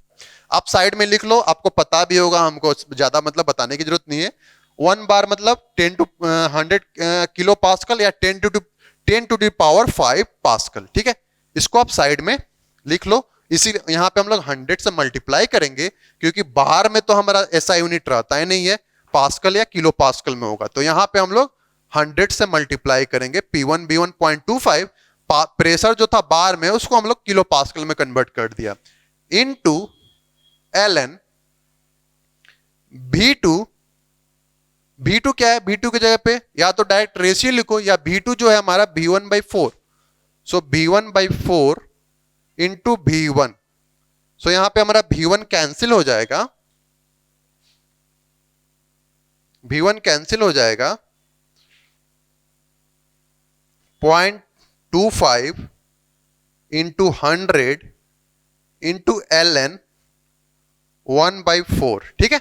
आप साइड में लिख लो, आपको पता भी होगा, हमको ज्यादा मतलब बताने की जरूरत नहीं है। 1 बार मतलब 10 to 100 किलो पास्कल या 10 to the पावर 5 पास्कल, ठीक है। इसको आप साइड में लिख लो। इसी यहां पे हम लोग 100 से मल्टीप्लाई करेंगे क्योंकि बाहर में तो हमारा ऐसा यूनिट रहता है नहीं है, पास्कल या किलो पास्कल में होगा। तो यहां पे हम लोग 100 से मल्टीप्लाई करेंगे। P1V1 0.25, प्रेशर जो था बार में उसको हम लोग किलो पास्कल में कन्वर्ट कर दिया, इनटू ln V2 क्या है, V2 की जगह पे या तो डायरेक्ट रेशियो लिखो, या V2 जो है हमारा V1/4, सो V1/4 इंटू V1। सो यहां पे हमारा V1 कैंसिल हो जाएगा, V1 कैंसिल हो जाएगा 0.25 इंटू 100 इंटू ln 1/4, ठीक है।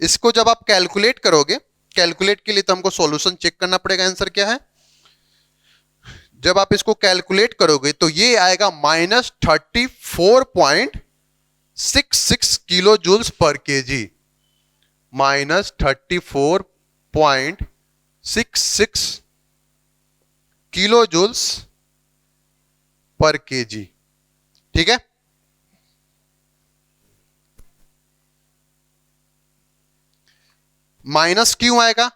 इसको जब आप कैलकुलेट करोगे, कैलकुलेट के लिए तो हमको सॉल्यूशन चेक करना पड़ेगा, आंसर क्या है। जब आप इसको कैलकुलेट करोगे तो ये आएगा -34.66 किलो जूल्स पर केजी, -34.66 किलो जूल्स पर केजी, ठीक है। माइनस क्यों आएगा,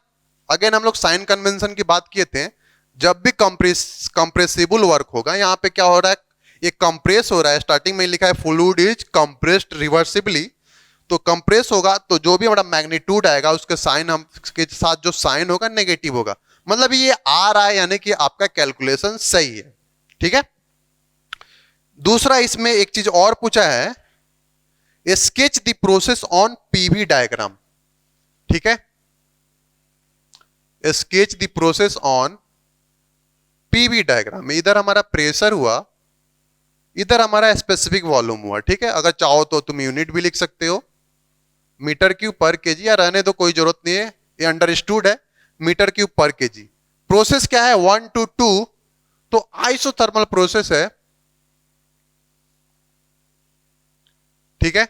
अगेन हम लोग साइन कन्वेंशन की बात किए थे। जब भी कंप्रेसिबल वर्क होगा, यहां पे क्या हो रहा है, ये कंप्रेस हो रहा है। स्टार्टिंग में लिखा है फ्लूइड इज कंप्रेस्ड रिवर्सिबली, तो कंप्रेस होगा तो जो भी हमारा मैग्नीट्यूड आएगा उसके साइन हम के साथ जो साइन होगा नेगेटिव होगा, मतलब ये आ रहा है यानी कि आपका कैलकुलेशन सही है, ठीक है। दूसरा इसमें एक चीज और पूछा है, sketch the process on PV diagram, ठीक है। Sketch the process on PV diagram. इधर हमारा प्रेशर हुआ, इधर हमारा स्पेसिफिक वॉल्यूम हुआ, ठीक है। अगर चाहो तो तुम यूनिट भी लिख सकते हो, मीटर क्यूब पर केजी, या रहने दो कोई जरूरत नहीं है, ये अंडरस्टूड है, मीटर क्यूब पर केजी। प्रोसेस क्या है 1 to 2, तो आइसोथर्मल प्रोसेस है, ठीक है।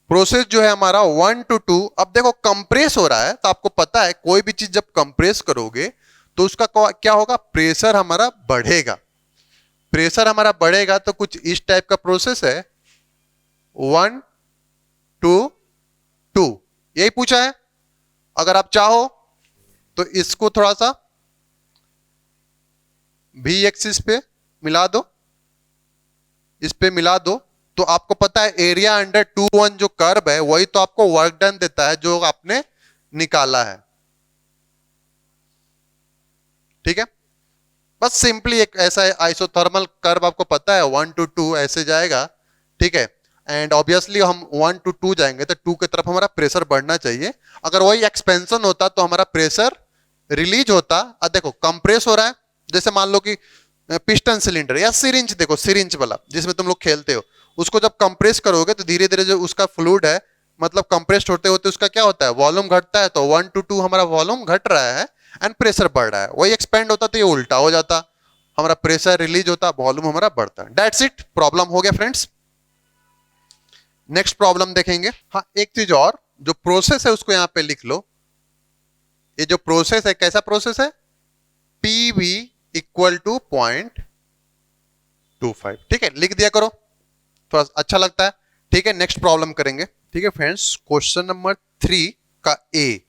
प्रोसेस जो है हमारा 1 to 2। अब देखो कंप्रेस हो रहा है तो आपको पता है कोई भी चीज जब कंप्रेस करोगे तो उसका क्या होगा, प्रेशर हमारा बढ़ेगा। प्रेशर हमारा बढ़ेगा तो कुछ इस टाइप का प्रोसेस है 1 to 2, यही पूछा है। अगर आप चाहो तो इसको थोड़ा सा V एक्सिस पे मिला दो, इस पे मिला दो, तो आपको पता है एरिया अंडर 2/1 जो कर्व है वही तो आपको वर्क डन देता है जो आपने निकाला है, ठीक है। बस सिंपली एक ऐसा आइसोथर्मल कर्व आपको पता है 1 to 2 ऐसे जाएगा, ठीक है। एंड ऑब्वियसली हम 1 to 2 जाएंगे तो 2 की तरफ हमारा प्रेशर बढ़ना चाहिए। अगर वही एक्सपेंशन होता तो हमारा प्रेशर रिलीज होता। अब देखो कंप्रेस हो रहा है, जैसे मान लो कि पिस्टन सिलेंडर या सिरिंज, देखो सिरिंज वाला जिसमें तुम लोग खेलते हो, उसको जब कंप्रेस करोगे तो धीरे धीरे जो उसका फ्लूइड है मतलब कंप्रेस्ड होते होते उसका क्या होता है, वॉल्यूम घटता है। तो 1 to 2 हमारा वॉल्यूम घट रहा है एंड प्रेशर बढ़ रहा है। वही एक्सपेंड होता तो ये उल्टा हो जाता, हमारा प्रेशर रिलीज होता, वॉल्यूम हमारा बढ़ता। दैट्स इट, प्रॉब्लम हो गया फ्रेंड्स। नेक्स्ट प्रॉब्लम देखेंगे। हाँ, एक चीज और, जो प्रोसेस है उसको यहां पे लिख लो। ये जो प्रोसेस है कैसा प्रोसेस है, PV इक्वल टू 0.25। ठीक है, लिख दिया करो, थोड़ा अच्छा लगता है। ठीक है, नेक्स्ट प्रॉब्लम करेंगे। ठीक है फ्रेंड्स, क्वेश्चन नंबर 3 का ए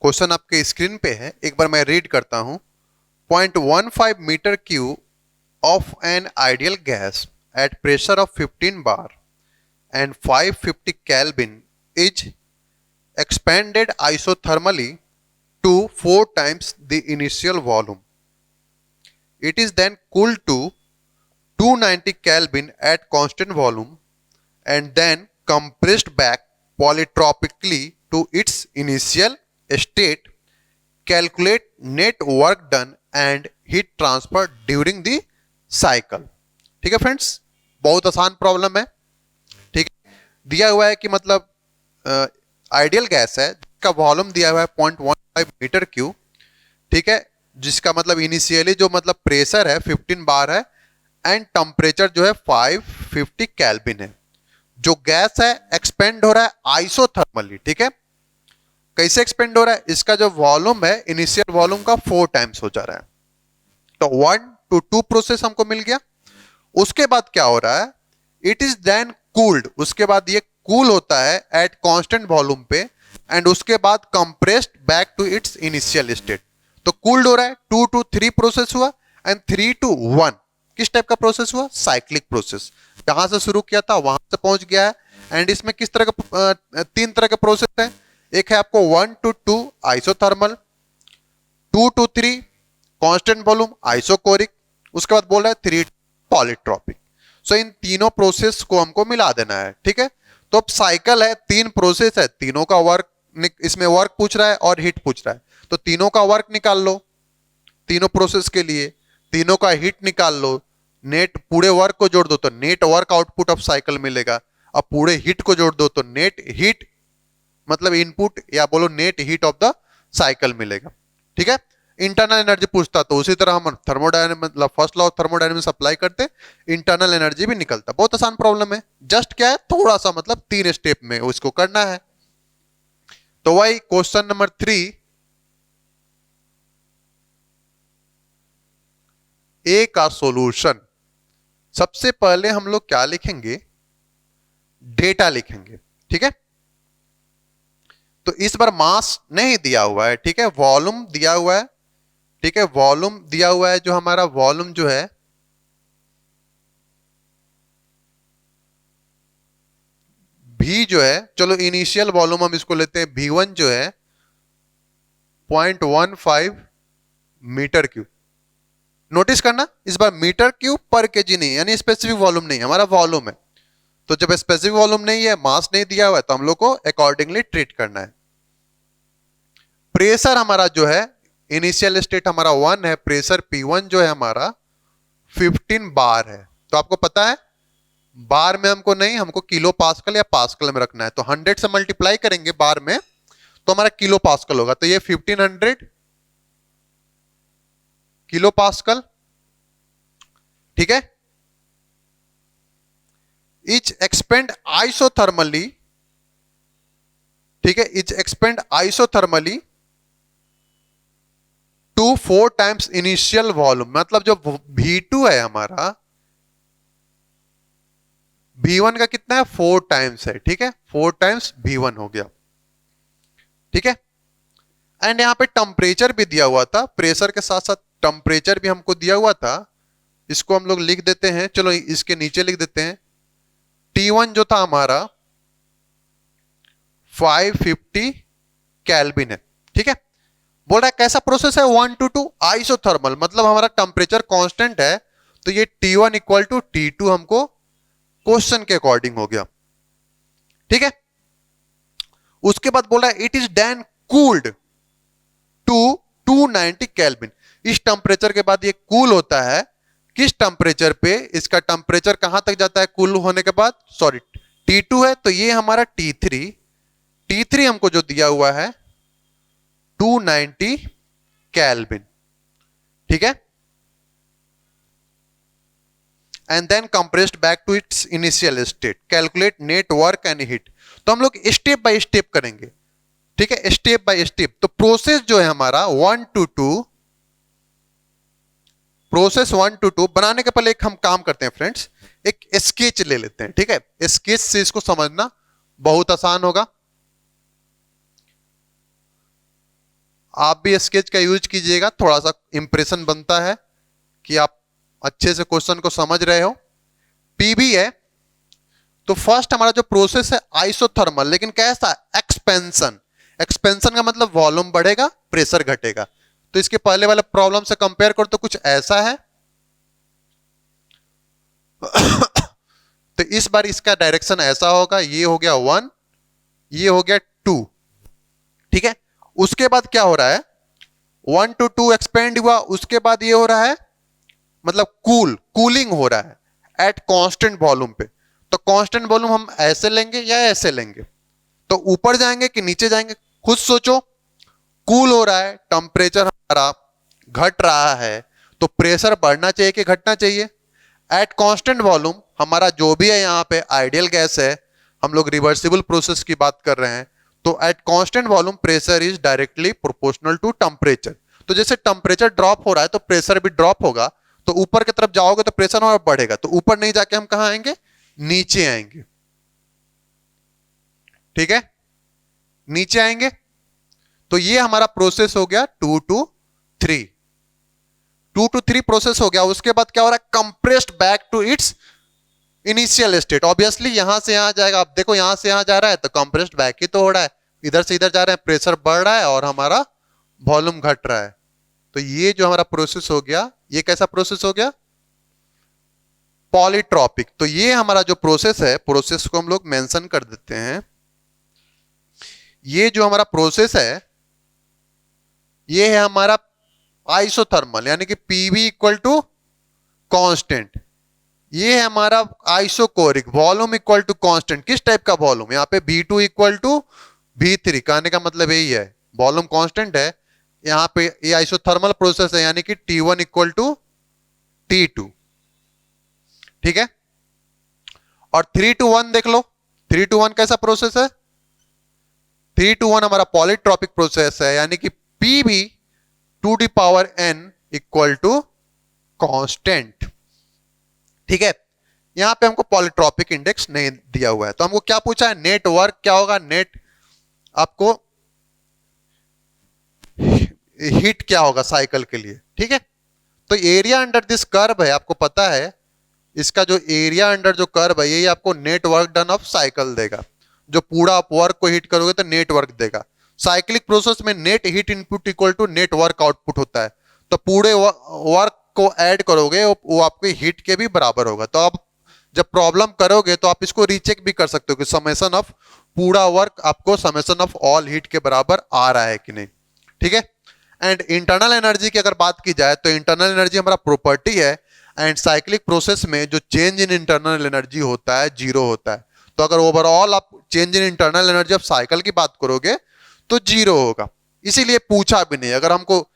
क्वेश्चन आपके स्क्रीन पे है, एक बार मैं रीड करता हूं। 0.15 metre cube of an ideal gas at pressure of 15 bar and 550 Kelvin is expanded isothermally to 4 times the initial volume. It is then cooled to 290 Kelvin at constant volume and then compressed back polytropically to its initial state. Calculate net work done and heat transfer during the cycle. ठीक है friends, बहुत आसान problem है। ठीक है, दिया हुआ है कि मतलब आइडियल गैस है जिसका वॉल्यूम दिया हुआ है 0.15 मीटर क्यूब। ठीक है, जिसका मतलब इनिशियली जो मतलब प्रेशर है 15 बार है एंड टेम्परेचर जो है 550 केल्विन है। जो गैस है एक्सपेंड हो रहा है आइसोथर्मली। ठीक है, कैसे एक्सपेंड हो रहा है, इसका जो वॉल्यूम है इनिशियल वॉल्यूम का 4 टाइम्स हो जा रहा है। तो 1 to 2 प्रोसेस हमको मिल गया। उसके बाद क्या हो रहा है, इट इज देन कूल्ड, उसके बाद ये कूल होता है एट कांस्टेंट वॉल्यूम पे एंड उसके बाद compressed back to its initial state. तो कूल्ड हो रहा है, 2 to 3 प्रोसेस हुआ एंड 3 to 1 किस टाइप का प्रोसेस हुआ, साइक्लिक प्रोसेस। जहां से शुरू किया था वहां से पहुंच गया है। एंड इसमें किस तरह का 3 तरह के प्रोसेस है। एक है आपको 1 to 2 isothermal, 2 to 3 constant volume isochoric, उसके बाद बोल रहा है 3 पॉलीट्रॉपिक। सो इन तीनों प्रोसेस को हमको मिला देना है। ठीक है, तो अब साइकिल है, 3 प्रोसेस है, तीनों का वर्क, इसमें वर्क पूछ रहा है और हीट पूछ रहा है। तो तीनों का वर्क निकाल लो, तीनों प्रोसेस के लिए तीनों का हीट निकाल लो, नेट पूरे वर्क को जोड़ दो तो net work output of cycle मिलेगा। अब पूरे हीट को जोड़ दो तो नेट हीट मतलब इनपुट या बोलो net heat of the cycle मिलेगा। ठीक है, इंटरनल एनर्जी पूछता तो उसी तरह हम थर्मोडायनेमिक्स मतलब first law of thermodynamics apply करते, इंटरनल एनर्जी भी निकलता। बहुत आसान प्रॉब्लम है, जस्ट क्या है थोड़ा सा मतलब 3 स्टेप में उसको करना है। तो वही क्वेश्चन नंबर 3 ए का सॉल्यूशन। सबसे पहले हम लोग क्या लिखेंगे, डेटा लिखेंगे। ठीक है, तो इस बार मास नहीं दिया हुआ है। ठीक है, वॉल्यूम दिया हुआ है। ठीक है, वॉल्यूम दिया हुआ है, जो हमारा वॉल्यूम जो है V जो है, चलो इनिशियल वॉल्यूम हम इसको लेते हैं V1 जो है 0.15 मीटर क्यूब। नोटिस करना इस बार मीटर क्यूब पर केजी नहीं, यानी स्पेसिफिक वॉल्यूम नहीं, हमारा वॉल्यूम है। तो जब स्पेसिफिक वॉल्यूम नहीं है, मास नहीं दिया हुआ है, तो हम लोग को अकॉर्डिंगली ट्रीट करना है। प्रेशर हमारा जो है इनिशियल स्टेट हमारा 1 है, प्रेशर P1 जो है हमारा 15 बार है। तो आपको पता है बार में हमको नहीं, हमको किलो पास्कल या पास्कल में रखना है। तो 100 से मल्टीप्लाई करेंगे बार में तो हमारा किलो पास्कल होगा। तो ये 1500 किलो पास्कल। ठीक है, इच एक्सपेंड आइसोथर्मली। ठीक है, each expand isothermally to 4 times initial volume. मतलब जो V2 है हमारा, V1 का कितना है 4 टाइम्स है। ठीक है, 4 टाइम्स V1 हो गया। ठीक है, एंड यहां पे टेम्परेचर भी दिया हुआ था, प्रेशर के साथ साथ टेम्परेचर भी हमको दिया हुआ था। इसको हम लोग लिख देते हैं, चलो इसके नीचे लिख देते हैं। T1 जो था हमारा 550 केल्विन है। ठीक है, बोल रहा है कैसा प्रोसेस है 1 to 2 आइसोथर्मल, मतलब हमारा टेम्परेचर कांस्टेंट है। तो ये T1 इक्वल टू T2 हमको क्वेश्चन के अकॉर्डिंग हो गया। ठीक है, उसके बाद बोल रहा है it is then cooled to 290 kelvin. इस टेम्परेचर के बाद ये कूल होता है किस टेम्परेचर पे इसका टेम्परेचर कहां तक जाता है कूल होने के बाद, सॉरी T2 है तो ये हमारा T3 हमको जो दिया हुआ है 290 केल्विन, ठीक है। And then compressed back to its initial state, calculate net work and heat. तो हम लोग स्टेप बाय स्टेप करेंगे, ठीक है, स्टेप बाय स्टेप। तो प्रोसेस जो है हमारा 1 to 2, प्रोसेस 1 to 2 बनाने के पहले एक हम काम करते हैं फ्रेंड्स, एक स्केच ले लेते हैं, ठीक है। स्केच से इसको समझना बहुत आसान होगा। आप भी स्केच का यूज कीजिएगा, थोड़ा सा इंप्रेशन बनता है कि आप अच्छे से क्वेश्चन को समझ रहे हो। पीबी है तो फर्स्ट हमारा जो प्रोसेस है आइसोथर्मल, लेकिन कैसा, एक्सपेंशन। एक्सपेंशन का मतलब वॉल्यूम बढ़ेगा, प्रेशर घटेगा। तो इसके पहले वाले प्रॉब्लम से कंपेयर करो तो कुछ ऐसा है। तो इस बार इसका डायरेक्शन ऐसा होगा, ये हो गया 1, ये हो गया 2, ठीक है। उसके बाद क्या हो रहा है, 1 to 2 एक्सपेंड हुआ, उसके बाद ये हो रहा है मतलब कूलिंग हो रहा है एट कांस्टेंट वॉल्यूम पे। तो कांस्टेंट वॉल्यूम हम ऐसे लेंगे या ऐसे लेंगे, तो ऊपर जाएंगे कि नीचे जाएंगे, खुद सोचो। कूल हो रहा है, टेम्परेचर हमारा घट रहा है, तो प्रेशर बढ़ना चाहिए कि घटना चाहिए। एट कांस्टेंट वॉल्यूम हमारा जो भी है यहाँ पे आइडियल गैस है, हम लोग रिवर्सिबल प्रोसेस की बात कर रहे हैं, तो at constant volume pressure is directly proportional to temperature. तो जैसे टेम्परेचर ड्रॉप हो रहा है तो प्रेशर भी ड्रॉप होगा, तो ऊपर की तरफ जाओगे तो प्रेशर और बढ़ेगा, तो ऊपर नहीं जाके हम कहां आएंगे, नीचे आएंगे, ठीक है, नीचे आएंगे। तो ये हमारा प्रोसेस हो गया 2 to 3, 2 to 3 प्रोसेस हो गया। उसके बाद क्या हो रहा है, compressed back to its initial state. Obviously यहां से यहां जाएगा, आप देखो यहां से यहां जा रहा है तो कंप्रेस्ड बैक ही तो हो रहा है, इधर से इधर जा रहे हैं, प्रेशर बढ़ रहा है और हमारा वॉल्यूम घट रहा है। तो ये जो हमारा प्रोसेस हो गया, ये कैसा प्रोसेस हो गया, पॉलीट्रॉपिक। तो ये हमारा जो प्रोसेस है, प्रोसेस को हम लोग मेंशन कर देते हैं। ये जो हमारा प्रोसेस है ये है हमारा आइसोथर्मल, यानी कि पीवी इक्वल टू कांस्टेंट। ये है हमारा isochoric, volume equal to constant. किस टाइप का वॉल्यूम, यहाँ पे V2 इक्वल टू V3, कहने का मतलब यही है, वॉल्यूम कांस्टेंट है। यहाँ पे ये आइसोथर्मल प्रोसेस है, यानी कि T1 इक्वल टू T2, ठीक है। और 3 to 1 देख लो, 3 to 1 कैसा प्रोसेस है, 3 to 1 हमारा पॉलीट्रॉपिक प्रोसेस है, यानी कि Pb to the power n equal to constant, ठीक है। यहां पे हमको पॉलीट्रॉपिक इंडेक्स नहीं दिया हुआ है, तो हमको क्या पूछा है, नेट वर्क क्या होगा, नेट आपको हीट क्या होगा साइकिल के लिए, ठीक है। तो एरिया अंडर दिस कर्व है, आपको पता है इसका जो एरिया अंडर जो कर्व है ये आपको net work done of cycle देगा। जो पूरा आप वर्क को हीट करोगे तो नेट वर्क देगा। साइक्लिक प्रोसेस में net heat input equal to net work output होता है, तो पूरे वर्क को ऐड करोगे वो आपके हीट के भी बराबर होगा। तो आप जब प्रॉब्लम करोगे तो आप इसको रीचेक भी कर सकते हो कि समेशन ऑफ पूरा वर्क आपको समेशन ऑफ ऑल हीट के बराबर आ रहा है कि नहीं, ठीक है। एंड इंटरनल एनर्जी की अगर बात की जाए तो इंटरनल एनर्जी हमारा प्रॉपर्टी है, एंड साइक्लिक प्रोसेस में जो चेंज इन इंटरनल एनर्जी होता है जीरो होता है। तो अगर ओवरऑल आप change in internal energy of cycle की बात करोगे तो जीरो होगा। इसीलिए पूछा भी नहीं, अगर हमको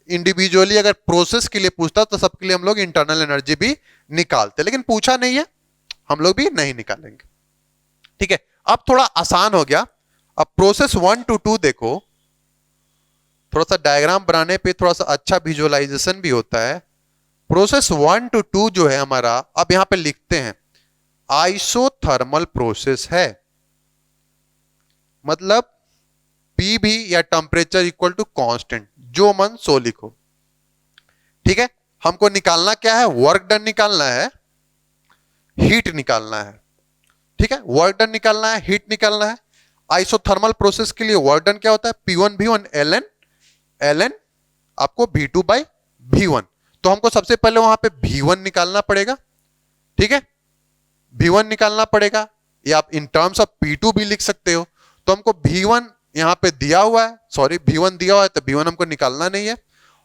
इंडिविजुअली अगर प्रोसेस के लिए पूछता तो सबके लिए हम लोग इंटरनल एनर्जी भी निकालते, लेकिन पूछा नहीं है, हम लोग भी नहीं निकालेंगे, ठीक है। अब थोड़ा आसान हो गया। अब प्रोसेस 1 to 2 देखो, थोड़ा सा डायग्राम बनाने पे थोड़ा सा अच्छा विजुअलाइजेशन भी होता है। प्रोसेस 1 to 2 जो है हमारा, अब यहां पे लिखते हैं आइसोथर्मल प्रोसेस है, मतलब पी भी या टेम्परेचर इक्वल टू कांस्टेंट, जो मन सो लिखो, ठीक है। हमको निकालना क्या है, वर्क डन निकालना है, हीट निकालना है, ठीक है। वर्क डन निकालना है, हीट निकालना है। आइसोथर्मल प्रोसेस के लिए वर्क डन क्या होता है, P1 V1 ln आपको V2 by V1। तो हमको सबसे पहले वहां पे V1 निकालना पड़ेगा, ठीक है, V1 निकालना पड़ेगा, या आप इन टर्म्स ऑफ P2 भी लिख सकते हो। तो हमको V1 यहां पे दिया हुआ है, सॉरी V1 दिया हुआ है तो V1 हमको निकालना नहीं है,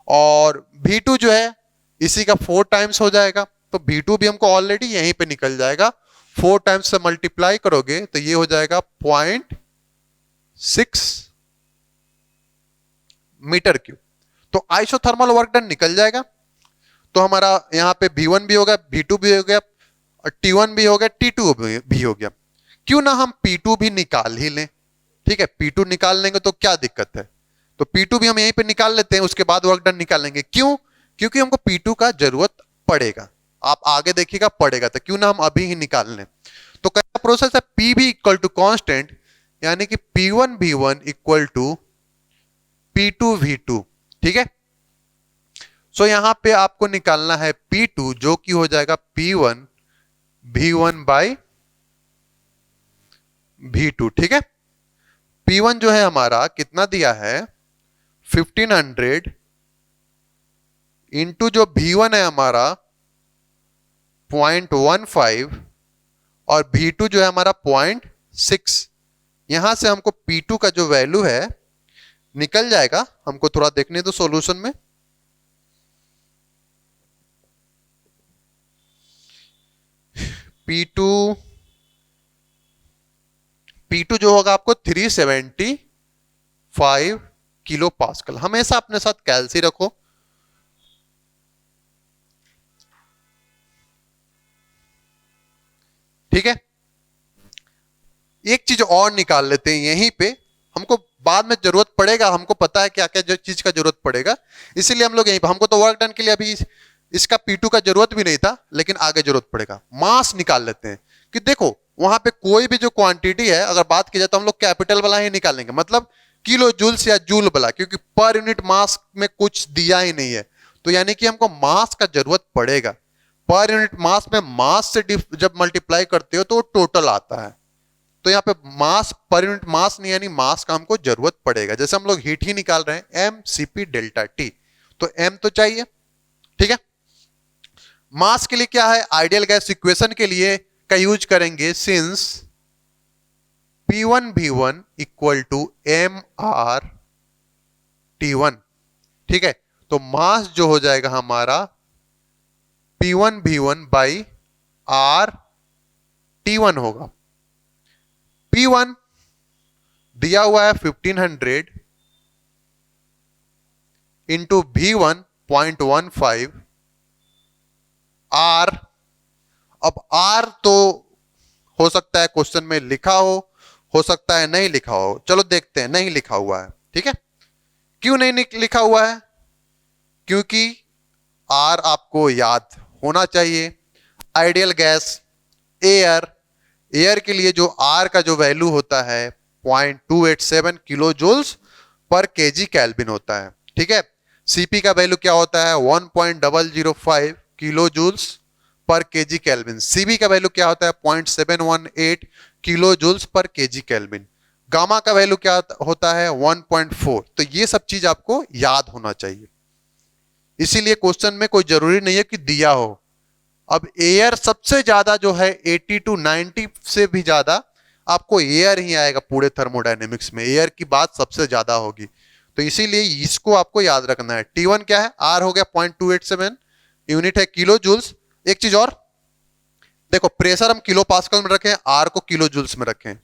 और V2 जो है इसी का 4 टाइम्स हो जाएगा, तो V2 भी हमको ऑलरेडी यहीं पे निकल जाएगा। 4 टाइम्स से मल्टीप्लाई करोगे तो ये हो जाएगा 0.6 मीटर क्यूब। तो आइसोथर्मल वर्क डन निकल जाएगा। तो हमारा यहाँ पे V1 भी हो गया, V2 भी हो गया, और T1 भी हो गया, T2 भी हो गया। क्यों ना हम P2 भी निकाल ही लें। ठीक है, P2 निकाल लेंगे तो क्या दिक्कत है, तो P2 भी हम यहीं पे निकाल लेते हैं, उसके बाद वर्क डन निकालेंगे। क्यों? क्योंकि हमको P2 का जरूरत पड़ेगा, आप आगे देखिएगा पड़ेगा, तो क्यों ना हम अभी ही निकाल लें। तो कैसा प्रोसेस है, P भी इक्वल टू कांस्टेंट, यानी कि P1 V1 equal to P2 V2। ठीक है, सो यहां पे आपको निकालना है P2, जो कि हो जाएगा P1 V1 बाई V2। ठीक है, P1 जो है हमारा कितना दिया है 1500 इंटू जो V1 है हमारा 0.15 और V2 जो है हमारा 0.6। यहां से हमको P2 का जो वैल्यू है निकल जाएगा। हमको थोड़ा देखने दो सॉल्यूशन में। P2 जो होगा आपको 375 किलो पास्कल। हमेशा अपने साथ कैल्सी रखो। ठीक है, एक चीज और निकाल लेते हैं यहीं पे, हमको बाद में जरूरत पड़ेगा, हमको पता है क्या क्या चीज का जरूरत पड़ेगा, इसीलिए हम लोग यहीं पे, हमको तो वर्क डन के लिए अभी इसका P2 का जरूरत भी नहीं था, लेकिन आगे जरूरत पड़ेगा। मास निकाल लेते हैं कि देखो वहां पे कोई भी जो क्वांटिटी है अगर बात की जाए तो हम लोग कैपिटल वाला ही निकालेंगे, मतलब किलो जूल्स या जूल वाला, क्योंकि पर यूनिट मास में कुछ दिया ही नहीं है, तो यानी कि हमको मास का जरूरत पड़ेगा। पर यूनिट मास में मास से जब मल्टीप्लाई करते हो तो वो टोटल आता है, तो यहाँ पे मास पर यूनिट मास नहीं, यानी मास का हमको जरूरत पड़ेगा। जैसे हम लोग हीट ही निकाल रहे हैं mCp डेल्टा T, तो m तो चाहिए। ठीक है, मास के लिए क्या है, आइडियल गैस इक्वेशन के लिए का यूज करेंगे, since P1 V1 equal to mR T1। ठीक है, तो मास जो हो जाएगा हमारा P1 V1 by R T1 होगा। P1 दिया हुआ है 1500 इंटू V1 0.15 R। अब R तो हो सकता है क्वेश्चन में लिखा हो सकता है नहीं लिखा हो, चलो देखते हैं। नहीं लिखा हुआ है। ठीक है, क्यों नहीं लिखा हुआ है, क्योंकि R आपको याद होना चाहिए। आइडियल गैस एयर के लिए जो R का जो वैल्यू होता है 0.287 किलो जूल्स पर केजी केल्विन होता है। ठीक है, Cp का वैल्यू क्या होता है 1.005 किलो जूल्स पर केजी केल्विन। Cv का वैल्यू क्या होता है 0.718 किलो जूल्स पर केजी केल्विन। गामा का वैल्यू क्या होता है 1.4। तो ये सब चीज आपको याद होना चाहिए, इसीलिए क्वेश्चन में कोई जरूरी नहीं है कि दिया हो। अब एयर सबसे ज्यादा जो है 80 to 90 से भी ज्यादा आपको एयर ही आएगा पूरे थर्मोडायनेमिक्स में, एयर की बात सबसे ज्यादा होगी, तो इसीलिए इसको आपको याद रखना है। T1 क्या है, R हो गया 0.287 यूनिट है किलो जूल्स। एक चीज और देखो, प्रेशर हम किलो पास्कल में रखें, R को किलो जूल्स में रखें।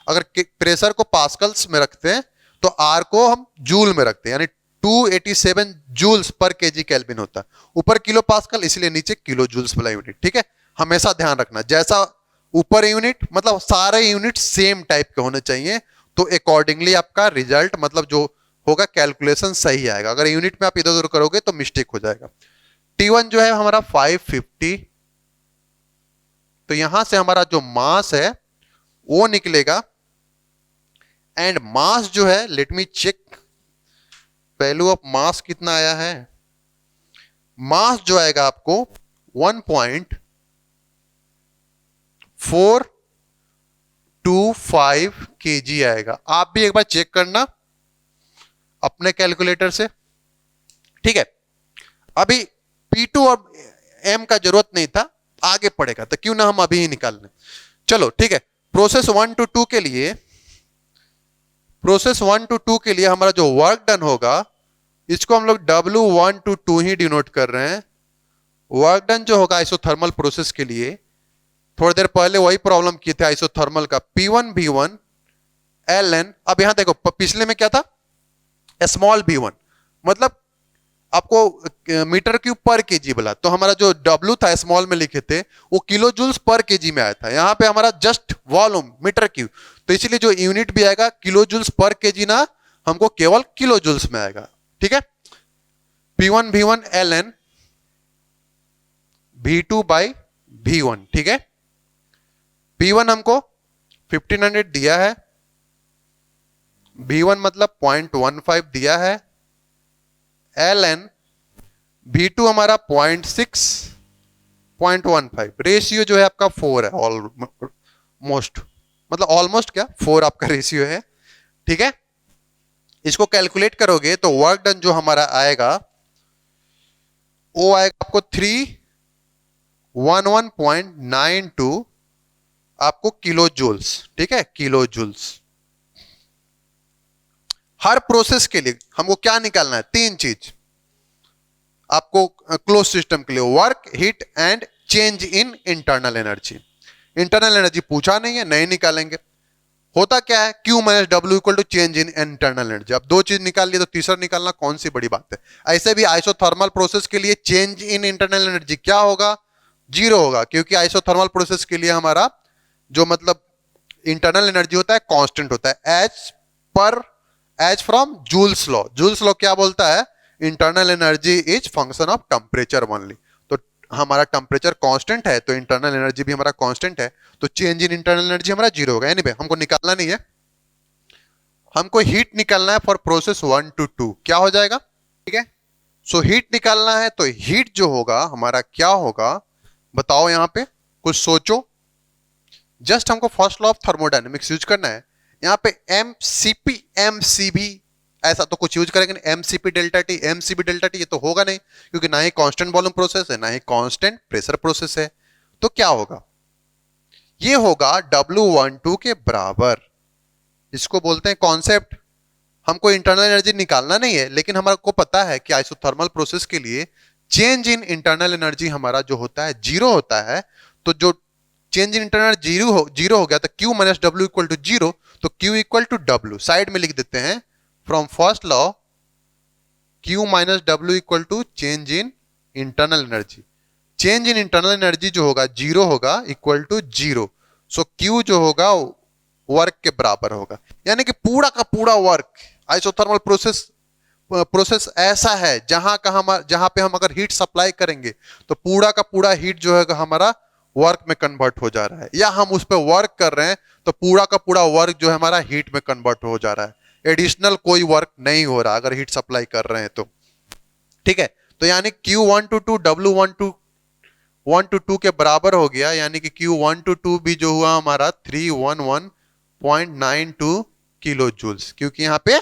अगर प्रेशर को पास्कल्स में रखते हैं तो R को हम जूल में रखते हैं, यानी 287 जूल्स पर केजी केल्विन होता है। ऊपर किलो पास्कल इसलिए नीचे किलो जूल्स वाला यूनिट। ठीक है, हमेशा ध्यान रखना, जैसा ऊपर यूनिट मतलब सारे यूनिट सेम टाइप के होने चाहिए, तो अकॉर्डिंगली आपका रिजल्ट मतलब जो होगा कैलकुलेशन सही आएगा। अगर यूनिट में आप इधर उधर करोगे तो मिस्टेक हो जाएगा। T1 जो है हमारा 550, तो यहां से हमारा जो मास है वो निकलेगा, एंड मास जो है let me check value of mass कितना आया है। मास जो आएगा आपको 1.425 kg आएगा। आप भी एक बार चेक करना अपने कैलकुलेटर से। ठीक है, अभी P2 और M का जरूरत नहीं था, आगे पड़ेगा, तो क्यों ना हम अभी ही निकाल लें। चलो ठीक है, प्रोसेस 1 to 2 के लिए हमारा जो वर्क डन होगा इसको हम लोग W1 to 2 ही डिनोट कर रहे हैं। वर्क डन जो होगा आइसोथर्मल प्रोसेस के लिए, थोड़ी देर पहले वही प्रॉब्लम किए थे आइसोथर्मल का, P1V1 ln, अब यहां देखो पिछले में क्या था, स्मॉल v1, मतलब आपको मीटर क्यूब पर केजी बोला, तो हमारा जो W था स्मॉल में लिखे थे वो किलो जूल्स पर केजी में आया था, यहां पे हमारा जस्ट वॉल्यूम मीटर क्यूब, तो इसीलिए जो यूनिट भी आएगा किलो जूल्स पर केजी ना, हमको केवल किलो जूल्स में आएगा। ठीक है, P1V1 ln V2 by V1। ठीक है, P1 हमको 1500 दिया है, V1 मतलब 0.15 दिया है, ln V2 हमारा 0.6 रेशियो जो है आपका 4 है, ऑलमोस्ट, मतलब ऑलमोस्ट क्या 4 आपका रेशियो है। ठीक है, इसको कैलकुलेट करोगे तो वर्क डन जो हमारा आएगा वो आएगा आपको 311.92 आपको किलो जूल्स। ठीक है, किलो जूल्स। हर प्रोसेस के लिए हमको क्या निकालना है, तीन चीज आपको क्लोज सिस्टम के लिए, work, heat and change in internal energy. Internal energy पूछा नहीं है, नहीं निकालेंगे। होता क्या है, Q minus W equal to change in internal energy. अब दो चीज निकाल लिए तो तीसरा निकालना कौन सी बड़ी बात है। ऐसे भी आइसोथर्मल प्रोसेस के लिए चेंज इन इंटरनल एनर्जी क्या होगा, जीरो होगा, क्योंकि आइसोथर्मल प्रोसेस के लिए हमारा जो मतलब इंटरनल एनर्जी होता है कांस्टेंट होता है, as from Joule's law. Joule's law क्या बोलता है, internal energy is function of temperature only. तो हमारा टेम्परेचर कांस्टेंट है तो इंटरनल एनर्जी भी हमारा कांस्टेंट है, तो चेंज इन इंटरनल एनर्जी हमारा जीरो होगा। एनीवे हमको निकालना नहीं है, हमको हीट निकालना है फॉर प्रोसेस 1 to 2। क्या हो जाएगा, ठीक है, सो हीट निकालना है, तो हीट जो होगा हमारा क्या होगा बताओ, यहां पे कुछ सोचो। जस्ट हमको first law of thermodynamics use करना है। यहां पे एमसीपी एमसीबी ऐसा तो कुछ यूज करेंगे, MCP delta T, MCB delta T, ये तो होगा नहीं, क्योंकि ना ही कांस्टेंट वॉल्यूम प्रोसेस है ना ही कांस्टेंट प्रेशर प्रोसेस है। तो क्या होगा, ये होगा W12 के बराबर। इसको बोलते हैं कॉन्सेप्ट। हमको इंटरनल एनर्जी निकालना नहीं है, लेकिन हमारे को पता है कि आइसोथर्मल प्रोसेस के लिए चेंज इन इंटरनल एनर्जी हमारा जो होता है जीरो होता है। तो जो चेंज इन इंटरनल जीरो हो गया तो Q minus W equal to zero, तो Q equal to W side में लिख देते हैं, from first law Q minus W equal to change in internal energy. Change in internal energy जो होगा जीरो होगा, equal to zero, so Q जो होगा वर्क के बराबर होगा। यानी कि पूरा का पूरा वर्क, आइसोथर्मल प्रोसेस ऐसा है जहां पे हम अगर हीट सप्लाई करेंगे तो पूरा का पूरा हीट जो है हमारा वर्क में कन्वर्ट हो जा रहा है, या हम उस पर वर्क कर रहे हैं तो पूरा का पूरा वर्क जो है हमारा हीट में कन्वर्ट हो जा रहा है। एडिशनल कोई वर्क नहीं हो रहा अगर हीट सप्लाई कर रहे हैं तो। ठीक है, तो यानी Q1 to 2 W1 to 2 के बराबर हो गया, यानी कि Q1 to 2 भी जो हुआ हमारा 311.92 किलो जूल्स, क्योंकि यहां पे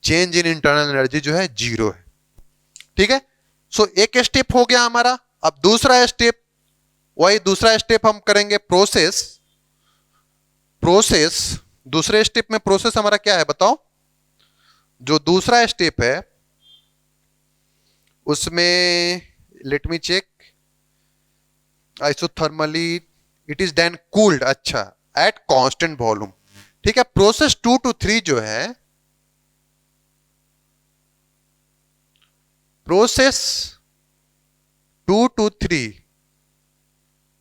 चेंज इन इंटरनल एनर्जी जो है जीरो है। ठीक है, सो एक स्टेप हो गया हमारा। अब दूसरा स्टेप, वही दूसरा स्टेप हम करेंगे प्रोसेस। दूसरे स्टेप में प्रोसेस हमारा क्या है बताओ, जो दूसरा स्टेप है उसमें let me check, isothermally it is then cooled, अच्छा, एट कांस्टेंट वॉल्यूम। ठीक है, प्रोसेस 2 to 3 जो है, प्रोसेस 2 to 3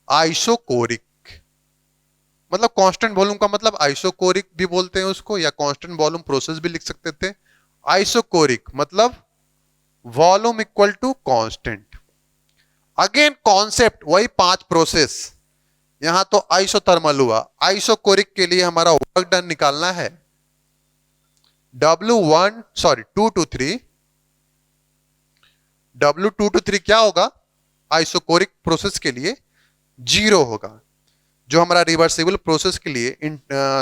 आइसोकोरिक, मतलब कांस्टेंट वॉल्यूम का मतलब आइसोकोरिक भी बोलते हैं उसको, या कांस्टेंट वॉल्यूम प्रोसेस भी लिख सकते थे। आइसोकोरिक मतलब volume equal to constant. Again concept वही 5 प्रोसेस, यहां तो आइसोथर्मल हुआ। आइसोकोरिक के लिए हमारा वर्क डन निकालना है W2 to 3, W2 to 3 क्या होगा, आइसोकोरिक प्रोसेस के लिए जीरो होगा। जो हमारा रिवर्सिबल प्रोसेस के लिए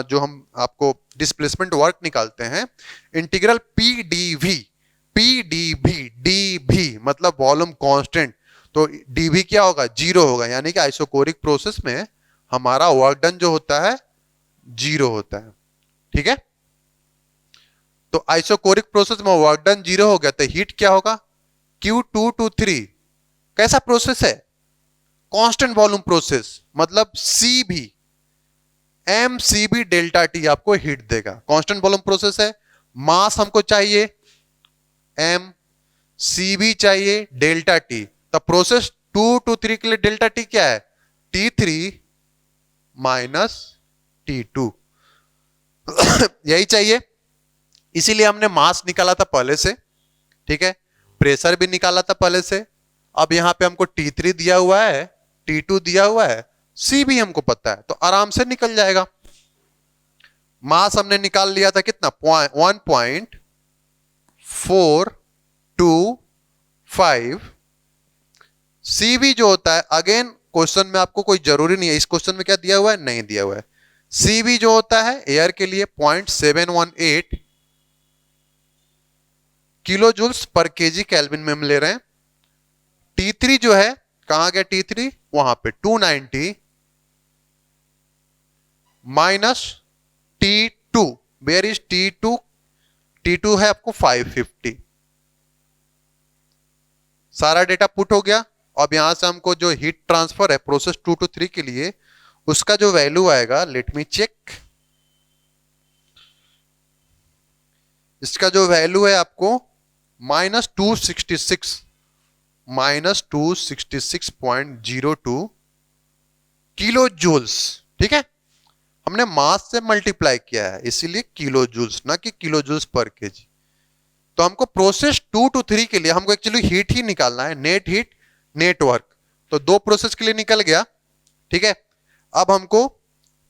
जो हम आपको डिस्प्लेसमेंट वर्क निकालते हैं, इंटीग्रल PdV, DV मतलब वॉल्यूम कांस्टेंट, तो dV क्या होगा, जीरो होगा। यानी कि आइसोकोरिक प्रोसेस में हमारा वर्क डन जो होता है जीरो होता है। ठीक है, तो आइसोकोरिक प्रोसेस में वर्क डन जीरो हो गया तो हीट क्या होगा, Q2 to 3 कैसा प्रोसेस है? कांस्टेंट वॉल्यूम प्रोसेस, मतलब सी भी M C B delta T आपको हीट देगा। कांस्टेंट वॉल्यूम प्रोसेस है, मास हमको चाहिए एम, सी बी चाहिए डेल्टा टी। तो प्रोसेस 2 to 3 के लिए डेल्टा टी क्या है? T3 माइनस T2 यही चाहिए, इसीलिए हमने मास निकाला था पहले से, ठीक है, प्रेशर भी निकाला था पहले से। अब यहां पे हमको T3 दिया हुआ है, T2 दिया हुआ है, सी भी हमको पता है, तो आराम से निकल जाएगा। मास हमने निकाल लिया था कितना? 1.425। सी भी जो होता है, अगेन क्वेश्चन में आपको कोई जरूरी नहीं है, इस क्वेश्चन में क्या दिया हुआ है? नहीं दिया हुआ है। सी भी जो होता है एयर के लिए 0.718 किलो जूल्स पर केजी केल्विन में हम ले रहे हैं। T3 जो है, कहां गया T3? वहां पे 290 minus T2, where is T2? T2 है आपको 550। सारा डेटा पुट हो गया। अब यहां से हमको जो हीट ट्रांसफर है प्रोसेस 2 to 3 के लिए, उसका जो वैल्यू आएगा, लेट मी चेक, इसका जो वैल्यू है आपको -266.02 किलो जूल्स। ठीक है, हमने मास से मल्टीप्लाई किया है इसीलिए किलो जूल्स, ना कि किलो जूल्स पर केजी। तो हमको प्रोसेस 2 to 3 के लिए हमको एक्चुअली हीट ही निकालना है, नेट हीट नेट वर्क। तो दो प्रोसेस के लिए निकल गया, ठीक है। अब हमको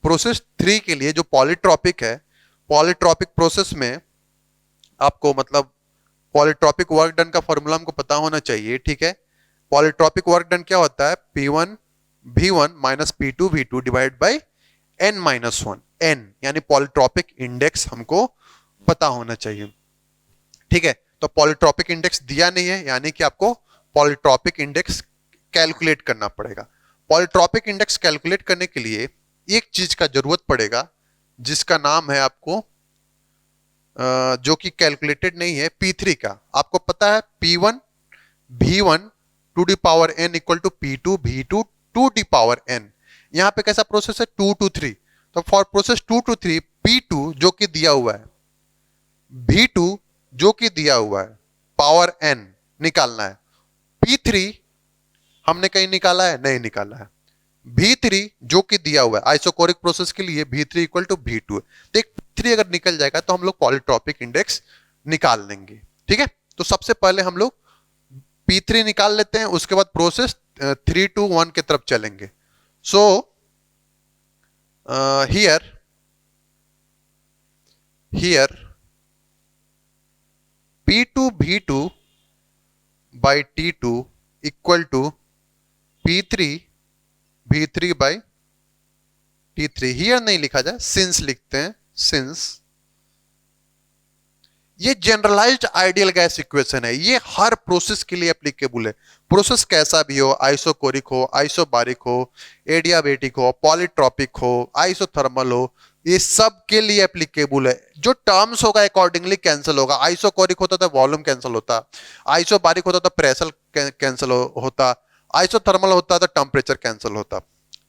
प्रोसेस 3 के लिए जो पॉलीट्रॉपिक है, पॉलीट्रॉपिक प्रोसेस में आपको मतलब पॉलीट्रॉपिक वर्क डन का फॉर्मूला हमको पता होना चाहिए, ठीक है। पॉलीट्रॉपिक वर्क डन क्या होता है? P1 V1 minus P2 V2 divide by n minus 1, n यानी पॉलीट्रॉपिक इंडेक्स हमको पता होना चाहिए, ठीक है। तो पॉलीट्रॉपिक इंडेक्स दिया नहीं है, यानी कि आपको पॉलीट्रॉपिक इंडेक्स कैलकुलेट करना पड़ेगा। पॉलीट्रॉपिक इंडेक्स कैलकुलेट करने के लिए एक चीज का जरूरत पड़ेगा, जिसका नाम है आपको जो कि कैलकुलेटेड नहीं है, P3 का। आपको पता है P1 V1 to the power n equal to P2 V2 to the power n। यहां पे कैसा प्रोसेस है? 2 to 3। तो फॉर प्रोसेस 2 to 3 P2 जो कि दिया हुआ है, V2 जो कि दिया हुआ है, पावर n निकालना है। P3 हमने कहीं निकाला है? नहीं निकाला है। V3 जो कि दिया हुआ है आइसोकोरिक प्रोसेस के लिए, V3 इक्वल टू V2। तो एक P3 अगर निकल जाएगा तो हम लोग पॉलीट्रॉपिक इंडेक्स निकाल लेंगे, ठीक है। तो सबसे पहले हम लोग P3 निकाल लेते हैं, उसके बाद प्रोसेस 3 to 1 की तरफ चलेंगे। So here P2 V2 by T2 equal to P3 V3 by T3। Here नहीं लिखा जाए, सिंस लिखते हैं, सिंस। ये जनरलाइज्ड आइडियल गैस इक्वेशन है, ये हर प्रोसेस के लिए एप्लीकेबल है। प्रोसेस कैसा भी हो, आइसोकोरिक हो, आइसोबारिक हो, एडियाबेटिक हो, पॉलीट्रॉपिक हो, आइसोथर्मल हो, ये सब के लिए एप्लीकेबल है। जो टर्म्स होगा अकॉर्डिंगली कैंसिल होगा। आइसोकोरिक होता तो वॉल्यूम कैंसिल होता, आइसोबारिक होता तो प्रेशर कैंसिल होता, आइसोथर्मल होता तो टेम्परेचर कैंसिल होता,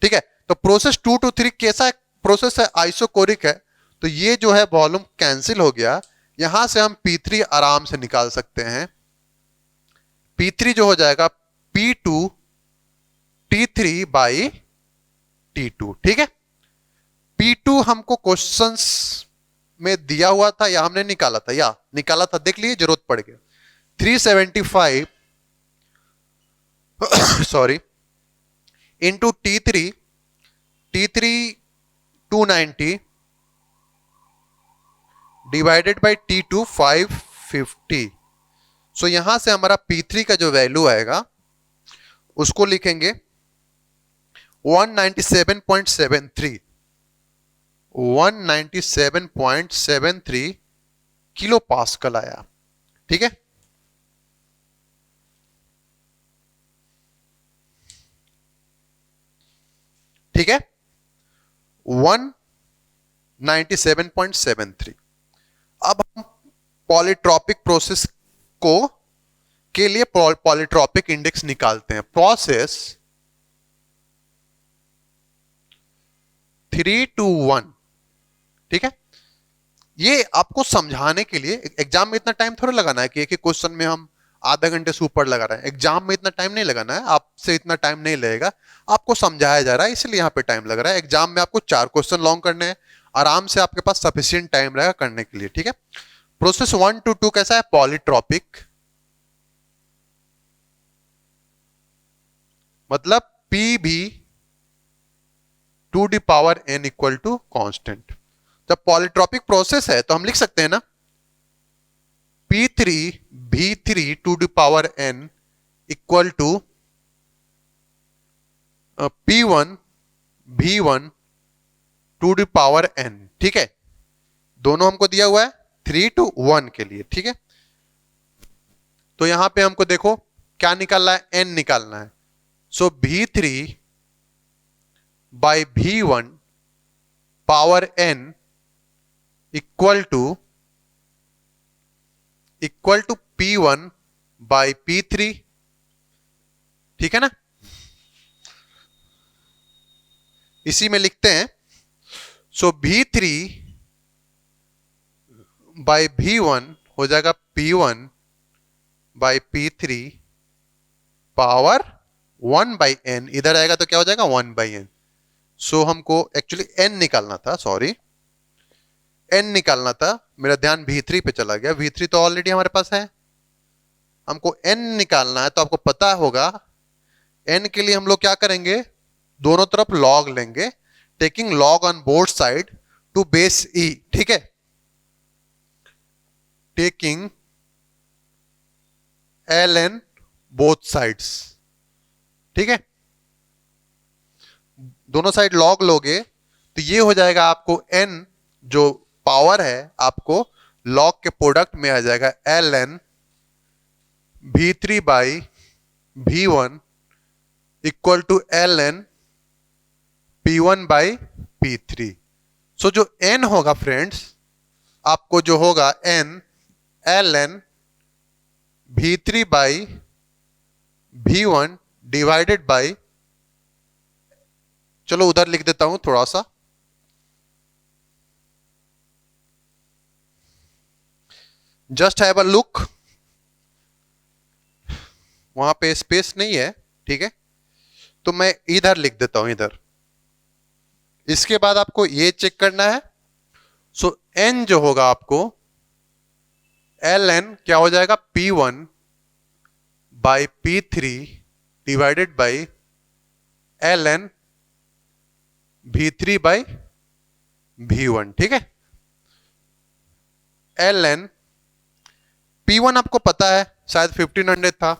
ठीक है। तो प्रोसेस 2 to 3 कैसा प्रोसेस है? आइसोकोरिक है, तो ये जो है वॉल्यूम कैंसिल हो गया। यहां से हम P3 आराम से निकाल सकते हैं। P3 जो हो जाएगा P2 T3 बाई T2, ठीक है। P2 हमको क्वेश्चंस में दिया हुआ था या हमने निकाला था? या निकाला था, देख लीजिए, जरूरत पड़ गया। 375 sorry into T3 290 divided by T2 550। सो यहां से हमारा P3 का जो वैल्यू आएगा उसको लिखेंगे 197.73 किलो पास्कल आया, ठीक है। ठीक है, 197.73। अब हम पॉलीट्रॉपिक प्रोसेस को के लिए पॉलीट्रॉपिक इंडेक्स निकालते हैं। प्रोसेस 3 to 1, ठीक है। ये आपको समझाने के लिए, एग्जाम में इतना टाइम थोड़ा लगाना है कि एक एक क्वेश्चन में हम आधा घंटे से ऊपर लगा रहे हैं। एग्जाम में इतना टाइम नहीं लगाना है, आपसे इतना टाइम नहीं लगेगा, आपको समझाया जा रहा है इसलिए यहाँ पे टाइम लग रहा है। एग्जाम में आपको 4 क्वेश्चन लॉन्ग करने हैं, आराम से आपके पास सफिशियंट टाइम रहेगा करने के लिए, ठीक है। प्रोसेस 1 to 2 कैसा है? पॉलीट्रॉपिक, मतलब पी भी to the power n equal to constant. जब पॉलीट्रॉपिक प्रोसेस है तो हम लिख सकते हैं ना, P3 V3 to the power n equal to P1 V1 to the power n, ठीक है। दोनों हमको दिया हुआ है 3 to 1 के लिए, ठीक है। तो यहां पे हमको देखो क्या निकालना है, n निकालना है। So V3 by V1 power n equal to P1 by P3, ठीक है ना। इसी में लिखते हैं, सो V3 बाई V1 हो जाएगा P1 by P3 power 1 by n, इधर आएगा तो क्या हो जाएगा 1 बाई n। सो हमको एक्चुअली n निकालना था, सॉरी n निकालना था, मेरा ध्यान V3 पे चला गया। V3 तो ऑलरेडी हमारे पास है, हमको n निकालना है। तो आपको पता होगा n के लिए हम लोग क्या करेंगे, दोनों तरफ log लेंगे, taking log on both side to base e, ठीक है। टेकिंग ln बोथ साइड्स, ठीक है। दोनों साइड log लोगे तो ये हो जाएगा आपको n जो पावर है आपको log के प्रोडक्ट में आ जाएगा ln V3 by V1 equal to ln P1 by P3। So जो n होगा फ्रेंड्स, आपको जो होगा n ln V3 by V1 divided by, चलो उधर लिख देता हूं थोड़ा सा, जस्ट हैव अ लुक, वहां पे स्पेस नहीं है, ठीक है। तो मैं इधर लिख देता हूं, इधर। इसके बाद आपको ये चेक करना है। सो n जो होगा आपको ln क्या हो जाएगा, P1 by P3 divided by ln V3 by V1, ठीक है। ln P1 आपको पता है शायद 1500 था,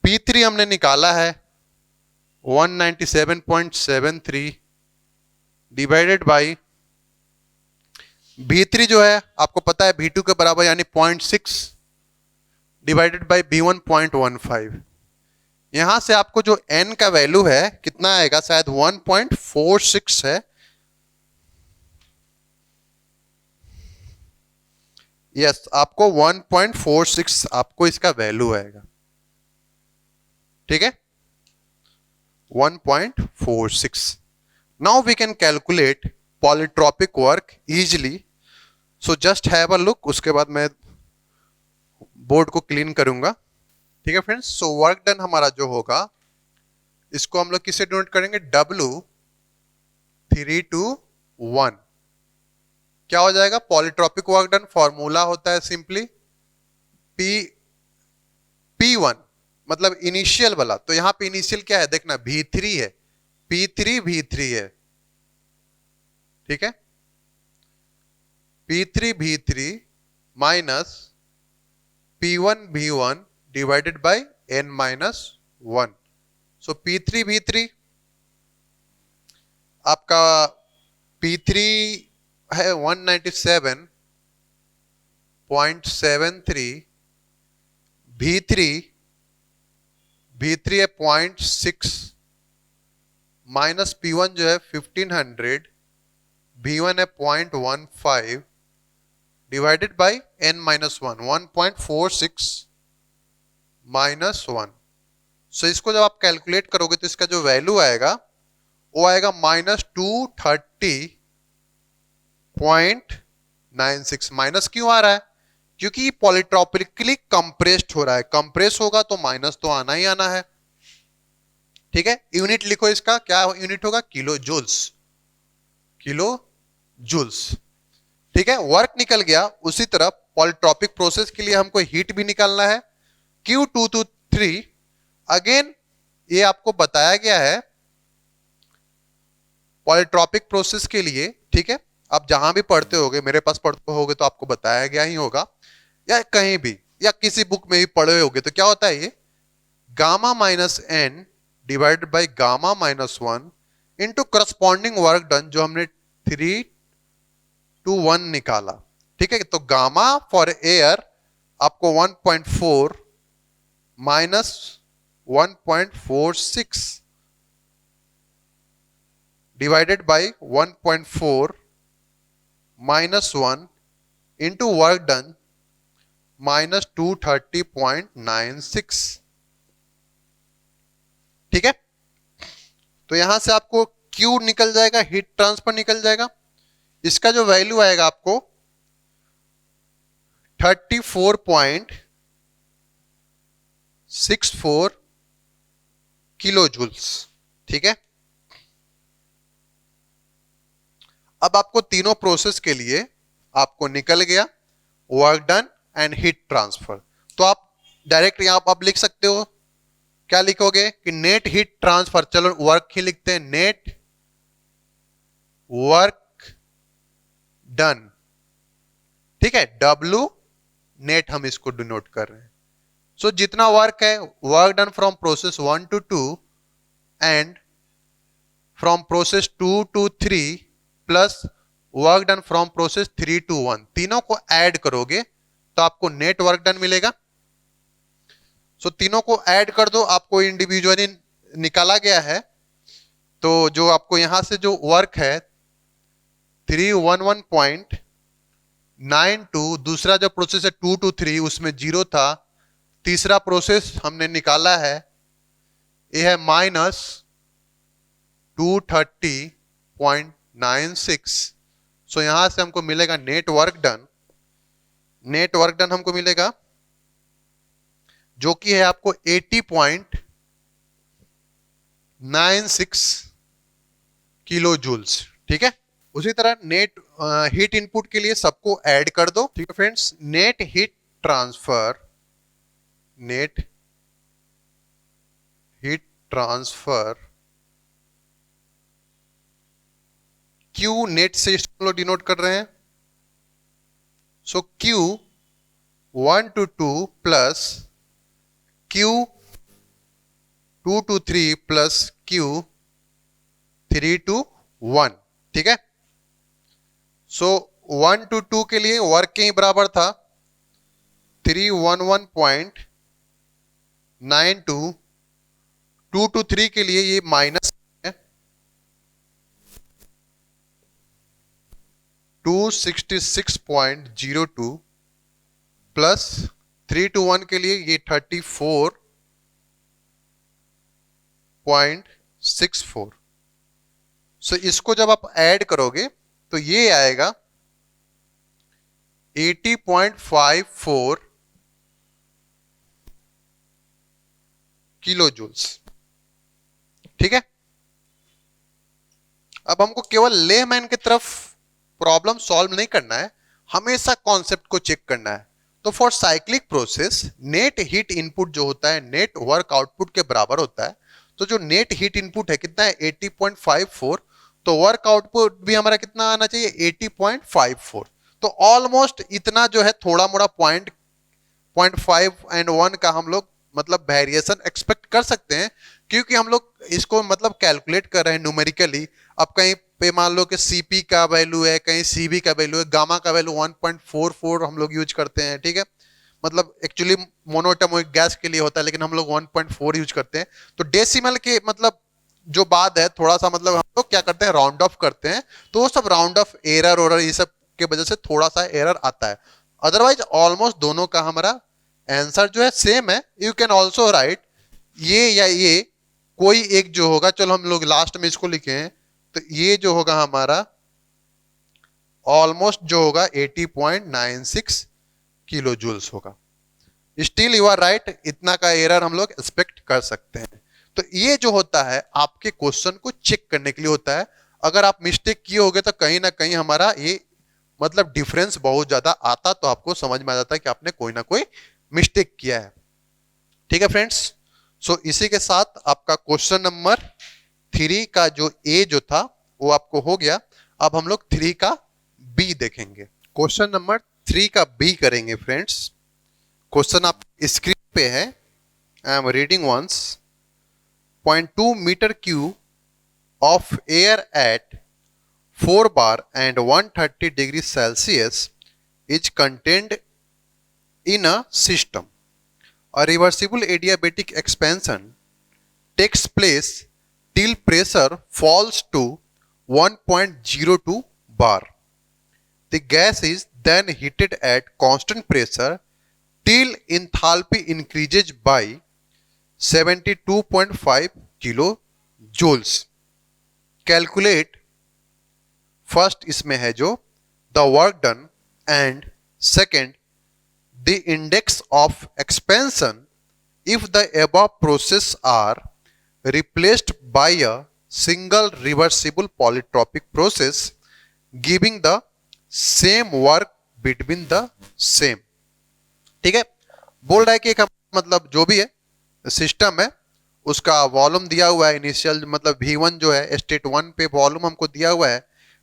P3 हमने निकाला है 197.73 डिवाइडेड बाई V3 जो है आपको पता है V2 के बराबर यानी 0.6 डिवाइडेड बाई V1 0.15। यहां से आपको जो n का वैल्यू है कितना आएगा, शायद 1.46 है, यस आपको 1.46 आपको इसका वैल्यू आएगा, ठीक है 1.46। Now we can calculate polytropic work easily. So just have a look, उसके बाद मैं बोर्ड को क्लीन करूंगा, ठीक है फ्रेंड्स। सो वर्क डन हमारा जो होगा इसको हम लोग किससे डिनोट करेंगे, W3 to 1 क्या हो जाएगा, पॉलीट्रॉपिक वर्क डन फॉर्मूला होता है सिंपली P1 मतलब इनिशियल वाला। तो यहां पे इनिशियल क्या है देखना, V3 है, P3 V3 है, ठीक है। P3 V3 minus P1 V1 divided by n minus 1। So P3 V3 आपका P3 है 197.73, V3 है 0.6 माइनस P1 जो है 1500, V1 है 0.15 divided by n minus 1, 1.46 minus 1। सो इसको जब आप कैलकुलेट करोगे तो इसका जो वैल्यू आएगा वो आएगा -230.96। माइनस क्यों आ रहा है? क्योंकि पॉलीट्रॉपिकली कंप्रेस्ड हो रहा है, कंप्रेस होगा तो माइनस तो आना ही आना है। ठीक है, यूनिट लिखो इसका, क्या यूनिट होगा? Kilo joules, kilo joules. ठीक है, वर्क निकल गया। उसी तरह पॉलीट्रॉपिक प्रोसेस के लिए हमको हीट भी निकालना है, Q223। अगेन ये आपको बताया गया है पॉलीट्रॉपिक प्रोसेस के लिए। ठीक है, आप जहां भी पढ़ते होगे, मेरे पास पढ़ते होगे तो आपको बताया गया ही होगा, या कहीं भी या किसी बुक में भी पढ़े होगे। तो क्या होता है ये? Gamma minus N divided by gamma minus 1 into corresponding work done, जो हमने 3:1 निकाला। ठीक है, तो गामा फॉर एयर आपको 1.4 minus 1.46 divided by 1.4 minus 1 into work done -230.96। ठीक है, तो यहां से आपको Q निकल जाएगा, हीट ट्रांसफर निकल जाएगा। इसका जो वैल्यू आएगा आपको 34.64 किलो जूल्स। ठीक है, अब आपको तीनों प्रोसेस के लिए आपको निकल गया work done and heat transfer. तो आप डायरेक्ट यहां आप लिख सकते हो, क्या लिखोगे कि नेट हीट ट्रांसफर, चलो वर्क ही लिखते हैं, नेट वर्क डन। ठीक है, W नेट हम इसको डिनोट कर रहे हैं। सो जितना वर्क है, work done from process 1 to 2 and from process 2 to 3 plus work done from process 3 to 1, तीनों को ऐड करोगे तो आपको नेट वर्क डन मिलेगा। सो तीनों को ऐड कर दो, आपको इंडिविजुअली निकाला गया है। तो जो आपको यहां से जो वर्क है 311.92, दूसरा जो प्रोसेस है 2 to 3 उसमें 0 था, तीसरा प्रोसेस हमने निकाला है ये है -230.96। सो यहां से हमको मिलेगा net work done, net work done हमको मिलेगा जो कि है आपको 80.96 किलो जूल्स। ठीक है, उसी तरह नेट हीट इनपुट के लिए सबको ऐड कर दो। ठीक है friends, net heat transfer, net heat transfer Q net से हम लोग डिनोट कर रहे हैं। सो Q 1 to 2 plus Q 2 to 3 plus Q 3 to 1। ठीक है, सो 1 to 2 के लिए वर्क के ही बराबर था 311.92, 2 to 3 के लिए ये माइनस है 266.02 प्लस 3 to 1 के लिए ये 34.64। सो इसको जब आप ऐड करोगे तो ये आएगा 80.54 किलो जूल्स। ठीक है, अब हमको केवल लेमैन की तरफ प्रॉब्लम सॉल्व नहीं करना है, हमेशा कॉन्सेप्ट को चेक करना है। तो for cyclic process net heat input जो होता है नेट वर्क आउटपुट के बराबर होता है। तो जो नेट हीट इनपुट है कितना है 80.54, तो वर्क आउटपुट भी हमारा कितना आना चाहिए 80.54। तो ऑलमोस्ट इतना जो है थोड़ा मोड़ा 0.5 एंड 1 का हम लोग मतलब वेरिएशन एक्सपेक्ट कर सकते हैं, क्योंकि हम लोग इसको मतलब कैलकुलेट कर रहे हैं न्यूमेरिकली। अब कहीं पे मान लो कि Cp का वैल्यू है, कहीं Cv का वैल्यू है, गामा का वैल्यू 1.44 हम लोग यूज करते हैं। ठीक है, मतलब एक्चुअली मोनोटोमिक गैस के लिए होता है, लेकिन हम लोग 1.4 यूज करते हैं। तो डेसिमल के मतलब जो बात है थोड़ा सा मतलब हम लोग क्या करते हैं राउंड ऑफ करते हैं, तो वो सब राउंड ऑफ एरर और ये सब उसके वजह से थोड़ा सा एरर आता है, अदरवाइज ऑलमोस्ट दोनों का हमारा आंसर जो है सेम है। यू कैन ऑल्सो राइट ये या ये, कोई एक जो होगा, चलो हम लोग लास्ट में इसको लिखे हैं, तो ये जो होगा हमारा ऑलमोस्ट जो होगा 80.96 किलो जूल्स होगा। स्टिल यू आर राइट, इतना का एरर हम लोग एक्सपेक्ट कर सकते हैं। तो ये जो होता है आपके क्वेश्चन को चेक करने के लिए होता है। अगर आप मिस्टेक किए होगे तो कहीं ना कहीं हमारा ये मतलब डिफरेंस बहुत ज्यादा आता, तो आपको समझ में आ जाता है कि आपने कोई ना कोई मिस्टेक किया है। ठीक है फ्रेंड्स, सो इसी के साथ आपका क्वेश्चन नंबर 3 का जो ए जो था वो आपको हो गया। अब हम लोग 3 का बी देखेंगे। क्वेश्चन नंबर 3 का बी करेंगे फ्रेंड्स। क्वेश्चन आप स्क्रीन पे है, I am reading once. 0.2 metre cube of air at 4 bar and 130 degrees Celsius is contained in a system. A reversible adiabatic expansion takes place till pressure falls to 1.02 bar. The gas is then heated at constant pressure till enthalpy increases by 72.5 kilojoules. Calculate first इसमें है जो the work done, and second the index of expansion if the above process are replaced by a single reversible polytropic process giving the same work between the same. ठीक है, बोल रहा है कि एक मतलब जो भी है सिस्टम है उसका वॉल्यूम दिया हुआ है, इनिशियल मतलब V1 जो है स्टेट 1 पे वॉल्यूम हमको दिया हुआ है,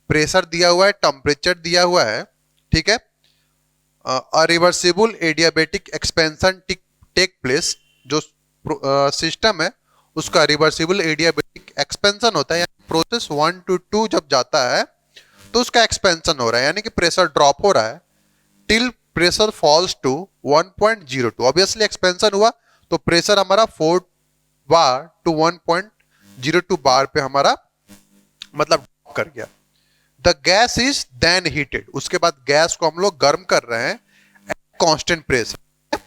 प्रेशर दिया हुआ है, टेम्परेचर दिया हुआ है। ठीक है, reversible adiabatic expansion take place, जो सिस्टम है उसका रिवर्सिबल एडियाबेटिक एक्सपेंशन होता है, यानी प्रोसेस 1 to 2 जब जाता है तो उसका एक्सपेंशन हो रहा है, यानी कि प्रेशर ड्रॉप हो रहा है till pressure falls to 1.02। Obviously expansion हुआ तो प्रेशर हमारा 4 बार टू 1.02 बार पे हमारा मतलब ड्रॉप कर गया। The gas is then heated, उसके बाद गैस को हम लोग गर्म कर रहे हैं at constant pressure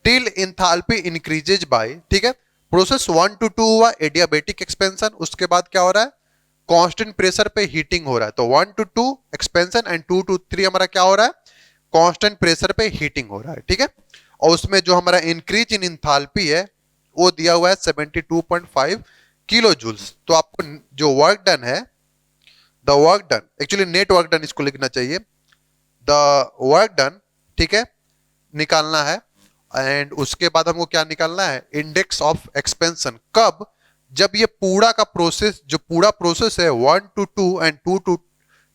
till enthalpy increases by. ठीक है, प्रोसेस 1 to 2 हुआ एडियाबेटिक एक्सपेंशन, उसके बाद क्या हो रहा है कांस्टेंट प्रेशर पे हीटिंग हो रहा है। तो 1 to 2 एक्सपेंशन एंड 2 to 3 हमारा क्या हो रहा है कांस्टेंट प्रेशर पे हीटिंग हो रहा है। ठीक है, और उसमें जो हमारा इंक्रीज इन एंथैल्पी है वो दिया हुआ है 72.5 किलो जूल्स। तो आपको जो वर्क डन है, the work done, actually net work done इसको लिखना चाहिए, द वर्क डन, ठीक है, निकालना है। एंड उसके बाद हमको क्या निकालना है इंडेक्स ऑफ एक्सपेंशन, कब, जब ये पूरा का प्रोसेस, जो पूरा प्रोसेस है 1 to 2 and 2 to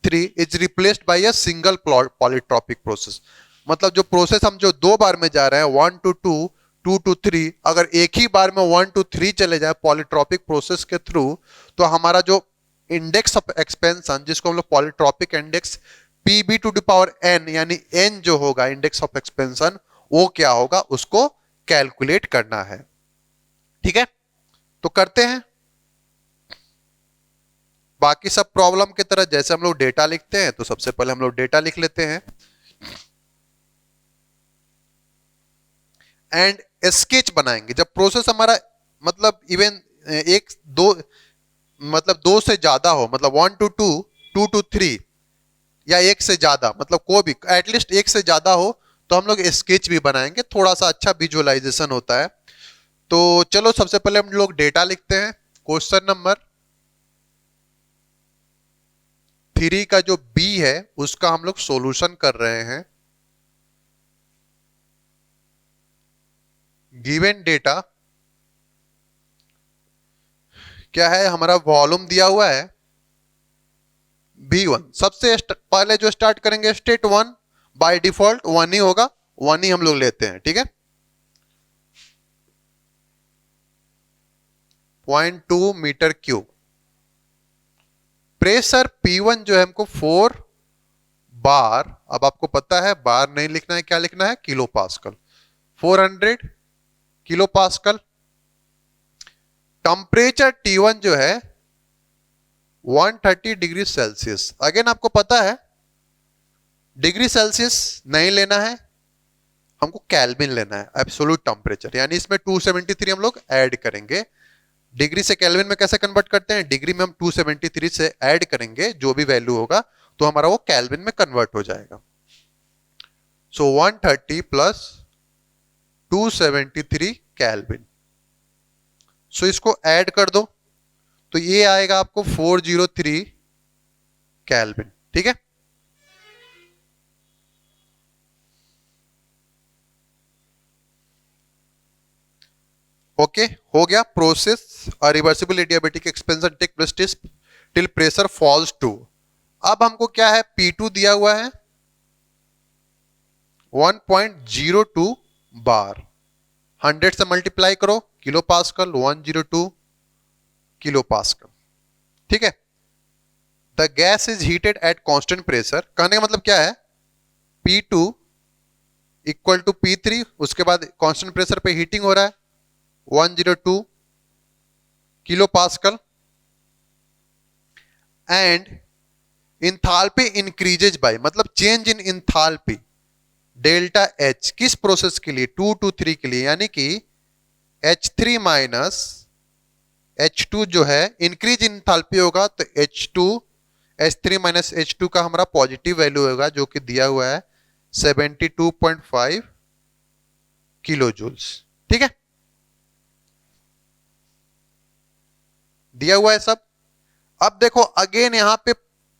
3 is replaced by a single polytropic process. मतलब जो प्रोसेस हम जो 2 बार में जा रहे हैं 1 to 2 2 to 3, अगर एक ही बार में 1 to 3 चले जाए पॉलीट्रॉपिक प्रोसेस के थ्रू, तो हमारा जो इंडेक्स ऑफ एक्सपेंशन, जिसको हम लोग polytropic index PB to the power n, यानी n जो होगा इंडेक्स ऑफ एक्सपेंशन, वो क्या होगा उसको कैलकुलेट करना है। ठीक है, तो करते हैं। बाकी सब प्रॉब्लम की तरह जैसे हम लोग डेटा लिखते हैं, तो सबसे पहले हम लोग डेटा लिख लेते हैं एंड स्केच बनाएंगे। जब प्रोसेस हमारा मतलब इवन 1 2 मतलब 2 से ज्यादा हो, मतलब 1 to 2 2 to 3 या 1 से ज्यादा, मतलब कोई भी एटलीस्ट 1 से ज्यादा हो, तो हम लोग स्केच भी बनाएंगे, थोड़ा सा अच्छा विजुअलाइजेशन होता है। तो चलो सबसे पहले हम लोग डेटा लिखते हैं। क्वेश्चन नंबर 3 का जो बी है उसका हम लोग सॉल्यूशन कर रहे हैं। गिवन डेटा क्या है, हमारा वॉल्यूम दिया हुआ है V1। सबसे पहले जो स्टार्ट करेंगे स्टेट 1, बाय डिफॉल्ट 1 ही होगा, 1 ही हम लोग लेते हैं। ठीक है, 0.2 मीटर क्यूब। प्रेशर P1 जो है हमको 4 बार, अब आपको पता है बार नहीं लिखना है, क्या लिखना है kilo pascal, 400 kilo pascal. Temperature T1 जो है 130 डिग्री सेल्सियस। अगेन आपको पता है डिग्री सेल्सियस नहीं लेना है, हमको केल्विन लेना है, एब्सोल्यूट टेम्परेचर। यानी इसमें 273 हम लोग ऐड करेंगे। डिग्री से केल्विन में कैसे कन्वर्ट करते हैं, डिग्री में हम 273 से ऐड करेंगे जो भी वैल्यू होगा, तो हमारा वो केल्विन में कन्वर्ट हो जाएगा। सो 130 प्लस 273 केल्विन। सो इसको ऐड कर दो तो ये आएगा आपको 403 केल्विन। ठीक है, ओके हो गया। Process reversible adiabatic expansion take place till pressure falls to. अब हमको क्या है, P2 दिया हुआ है 1.02 बार, 100 से मल्टीप्लाई करो, किलो पास्कल, 102 किलो पास्कल। ठीक है, the gas is heated at constant pressure. कहने का मतलब क्या है, P2 इक्वल टू P3, उसके बाद कांस्टेंट प्रेशर पे हीटिंग हो रहा है 102 kilo pascal, and enthalpy increases by, मतलब change in enthalpy delta H किस प्रोसेस के लिए, 2 to 3 के लिए, यानी कि H3 माइनस H2 जो है इंक्रीज इन इंथाल्पी होगा तो H3 माइनस H2 का हमारा पॉजिटिव वैल्यू होगा जो कि दिया हुआ है 72.5 किलो जूल्स। ठीक है, दिया हुआ है सब। अब देखो अगेन यहां पे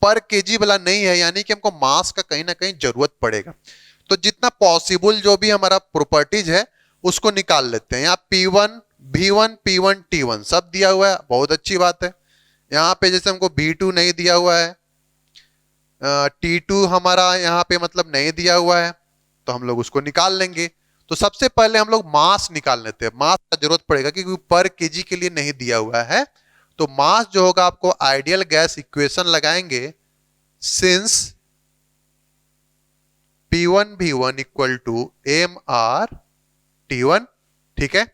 पर केजी वाला नहीं है, यानी कि हमको मास का कहीं ना कहीं जरूरत पड़ेगा। तो जितना पॉसिबल जो भी हमारा प्रॉपर्टीज है उसको निकाल लेते हैं। यहाँ P1 V1 P1 T1 सब दिया हुआ है, बहुत अच्छी बात है। यहाँ पे जैसे हमको V2 नहीं दिया हुआ है, T2 हमारा यहाँ पे मतलब नहीं दिया हुआ है, तो हम लोग उसको निकाल लेंगे। तो सबसे पहले हम लोग मास निकाल लेते हैं, मास का जरूरत पड़ेगा क्योंकि पर केजी के लिए नहीं दिया हुआ है। तो मास जो होगा आपको आइडियल गैस इक्वेशन लगाएंगे, since P1 V1 equal to MR T1। ठीक है,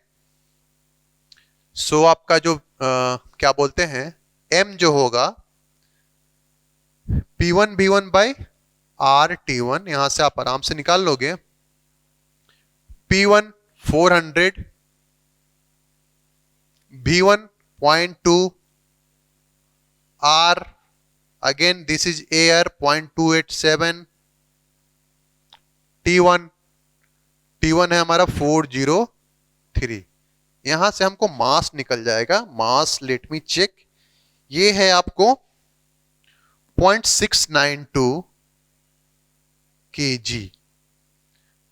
सो आपका जो क्या बोलते हैं M जो होगा P1 V1 by R T1, यहां से आप आराम से निकाल लोगे। P1 400, V1 0.2, R again this is air 0.287, T1 है हमारा 403। यहां से हमको मास निकल जाएगा। मास लेट मी चेक, ये है आपको 0.692 kg।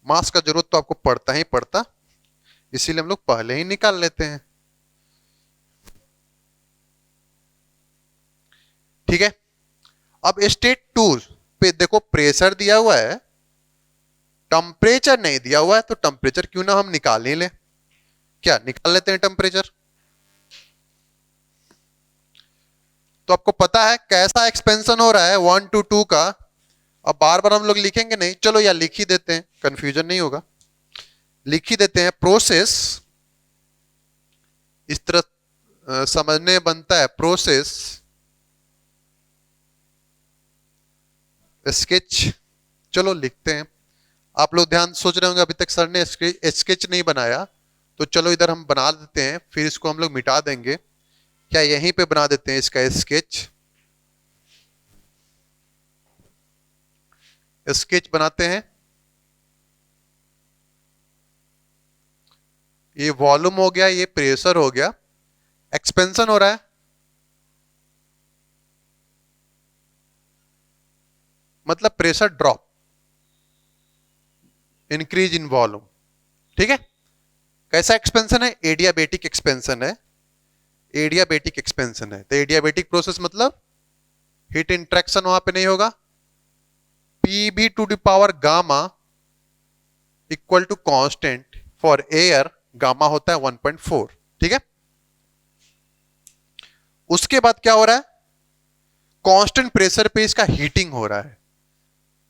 मास का जरूरत तो आपको पड़ता ही पड़ता, इसीलिए हम लोग पहले ही निकाल लेते हैं। ठीक है, अब स्टेट 2 पे देखो प्रेशर दिया हुआ है, टेम्परेचर नहीं दिया हुआ है, तो टेम्परेचर क्यों ना हम निकाल ही लें। क्या निकाल लेते हैं टेम्परेचर। तो आपको पता है कैसा एक्सपेंशन हो रहा है 1 to 2 का। अब बार बार हम लोग लिखेंगे नहीं, चलो या लिख ही देते हैं, कंफ्यूजन नहीं होगा, लिख ही देते हैं। प्रोसेस इस तरह समझने बनता है, प्रोसेस स्केच, चलो लिखते हैं। आप लोग ध्यान सोच रहे होंगे अभी तक सर ने स्केच नहीं बनाया, तो चलो इधर हम बना देते हैं, फिर इसको हम लोग मिटा देंगे। क्या यहीं पे बना देते हैं इसका स्केच, स्केच बनाते हैं। ये वॉल्यूम हो गया, ये प्रेशर हो गया, एक्सपेंशन हो रहा है, मतलब pressure drop, increase in volume. ठीक है, कैसा एक्सपेंशन है, एडियाबेटिक एक्सपेंशन है, एडियाबेटिक एक्सपेंशन है। तो एडियाबेटिक प्रोसेस मतलब हीट इंट्रैक्शन वहां पे नहीं होगा। PB to the power gamma equal to constant for air, gamma होता है 1.4। ठीक है, उसके बाद क्या हो रहा है, कांस्टेंट प्रेशर पे इसका हीटिंग हो रहा है।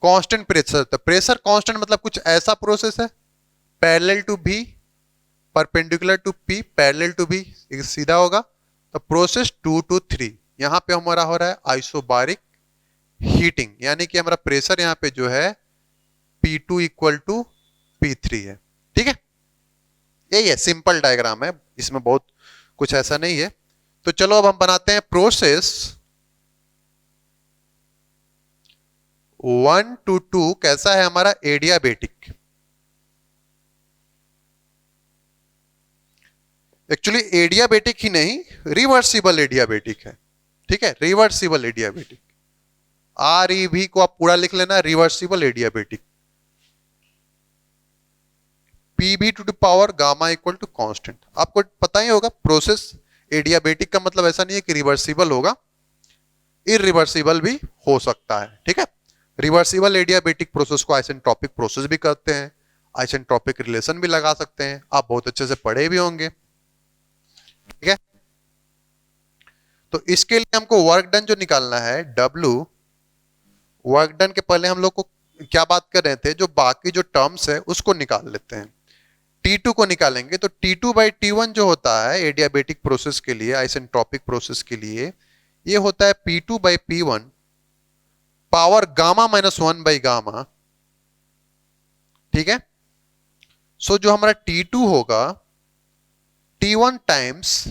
कांस्टेंट प्रेशर, तो प्रेशर कांस्टेंट मतलब कुछ ऐसा प्रोसेस है, parallel to B, perpendicular to P, parallel to B, सीधा होगा। तो प्रोसेस 2 to 3, यहां पे हमारा हो रहा है आइसोबारिक हीटिंग, यानी कि हमारा प्रेशर यहाँ पे जो है P2 इक्वल टू P3 है। ठीक है, यही है, सिंपल डायग्राम है, इसमें बहुत कुछ ऐसा नहीं है। तो चलो अब हम बनाते हैं प्रोसेस 1 to 2। कैसा है हमारा एडियाबेटिक। एक्चुअली एडियाबेटिक ही नहीं, रिवर्सिबल एडियाबेटिक है। ठीक है, रिवर्सिबल एडियाबेटिक, REV को आप पूरा लिख लेना, reversible adiabatic. PB to the power gamma equal to constant. आपको पता ही होगा प्रोसेस एडियाबेटिक का मतलब ऐसा नहीं है कि रिवर्सिबल होगा, इरिवर्सिबल भी हो सकता है। ठीक है, रिवर्सिबल एडियाबेटिक प्रोसेस को आइसेंट्रोपिक प्रोसेस भी कहते हैं, आइसेंट्रोपिक रिलेशन भी लगा सकते हैं, आप बहुत अच्छे से पढ़े भी होंगे। ठीक है, तो इसके लिए हमको वर्क डन जो निकालना है W, वर्क डन के पहले हम लोग को क्या बात कर रहे थे, जो बाकी जो टर्म्स है उसको निकाल लेते हैं। T2 को निकालेंगे तो T2 बाई T1 जो होता है एडियाबेटिक प्रोसेस के लिए, आइसेंट्रोपिक प्रोसेस के लिए, ये होता है P2 by P1 power gamma minus 1 by gamma. ठीक है, सो जो हमारा T2 होगा T1 times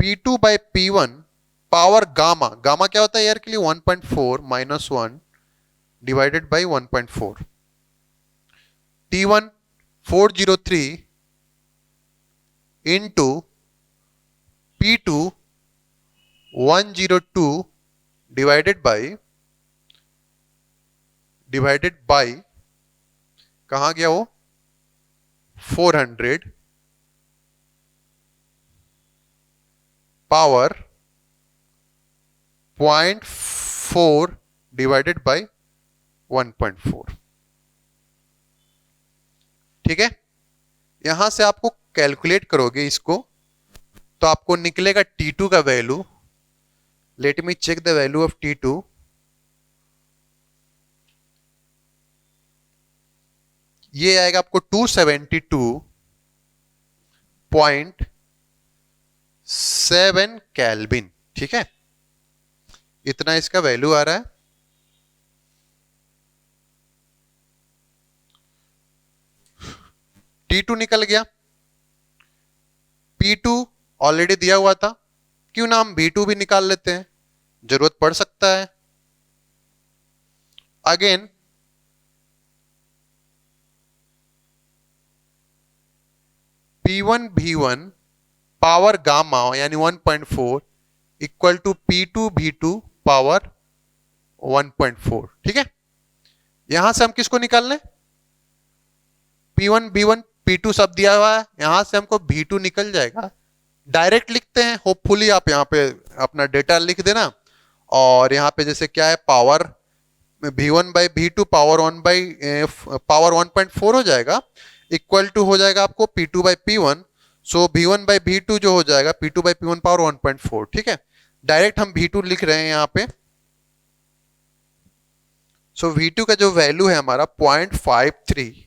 P2 by P1 power gamma, gamma क्या होता है एयर के लिए 1.4 minus 1 divided by 1.4। T1 403 into P2 102 divided by कहां गया वो 400 पावर 0.4 डिवाइडेड बाई 1.4। ठीक है, यहां से आपको कैलकुलेट करोगे इसको तो आपको निकलेगा T2 का value. Let me check the value of T2। ये आएगा आपको 272.7 केल्विन। ठीक है, इतना इसका वैल्यू आ रहा है। T2 निकल गया, P2 ऑलरेडी दिया हुआ था, क्यों ना हम V2 भी निकाल लेते हैं, जरूरत पड़ सकता है। Again P1 V1 power gamma यानी 1.4 equal to P2 V2 power 1.4। ठीक है, यहां से हम किसको निकाल लें, P1 V1 P2 सब दिया हुआ है, यहां से हमको V2 निकल जाएगा। डायरेक्ट लिखते हैं, होपफुली आप यहां पे अपना डेटा लिख देना। और यहां पे जैसे क्या है, power V1 by V2 power 1.4 हो जाएगा, इक्वल टू हो जाएगा आपको P2 by P1। So V1 by V2 जो हो जाएगा P2 बाई P1 पावर 1.4। ठीक है, डायरेक्ट हम V2 लिख रहे हैं यहां पे। सो V2 का जो वैल्यू है हमारा 0.53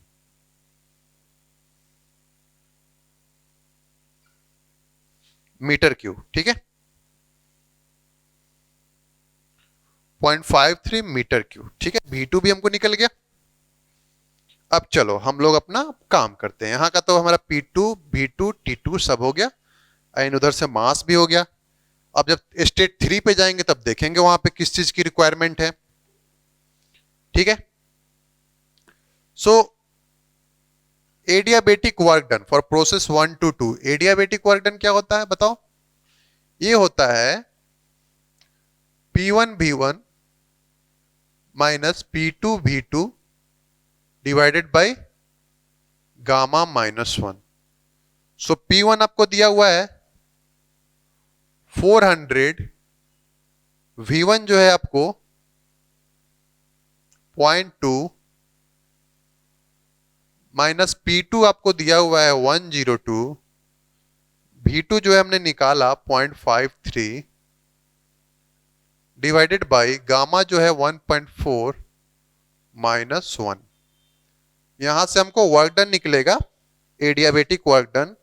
मीटर क्यूब। ठीक है, 0.53 मीटर क्यूब। ठीक है, V2 भी हमको निकल गया। अब चलो हम लोग अपना काम करते हैं। यहां का तो हमारा P2 V2 T2 सब हो गया, एंड उधर से मास भी हो गया। अब जब स्टेट 3 पे जाएंगे तब देखेंगे वहां पे किस चीज की रिक्वायरमेंट है। ठीक है, so adiabatic work done for process 1 to 2। Adiabatic work done क्या होता है बताओ, ये होता है P1 V1 minus P2 V2 divided by gamma minus 1। So P1 आपको दिया हुआ है 400, V1 जो है आपको 0.2 माइनस P2 आपको दिया हुआ है 102, V2 जो है हमने निकाला 0.53 डिवाइडेड बाय गामा जो है 1.4 माइनस 1। यहां से हमको वर्क डन निकलेगा, adiabatic work done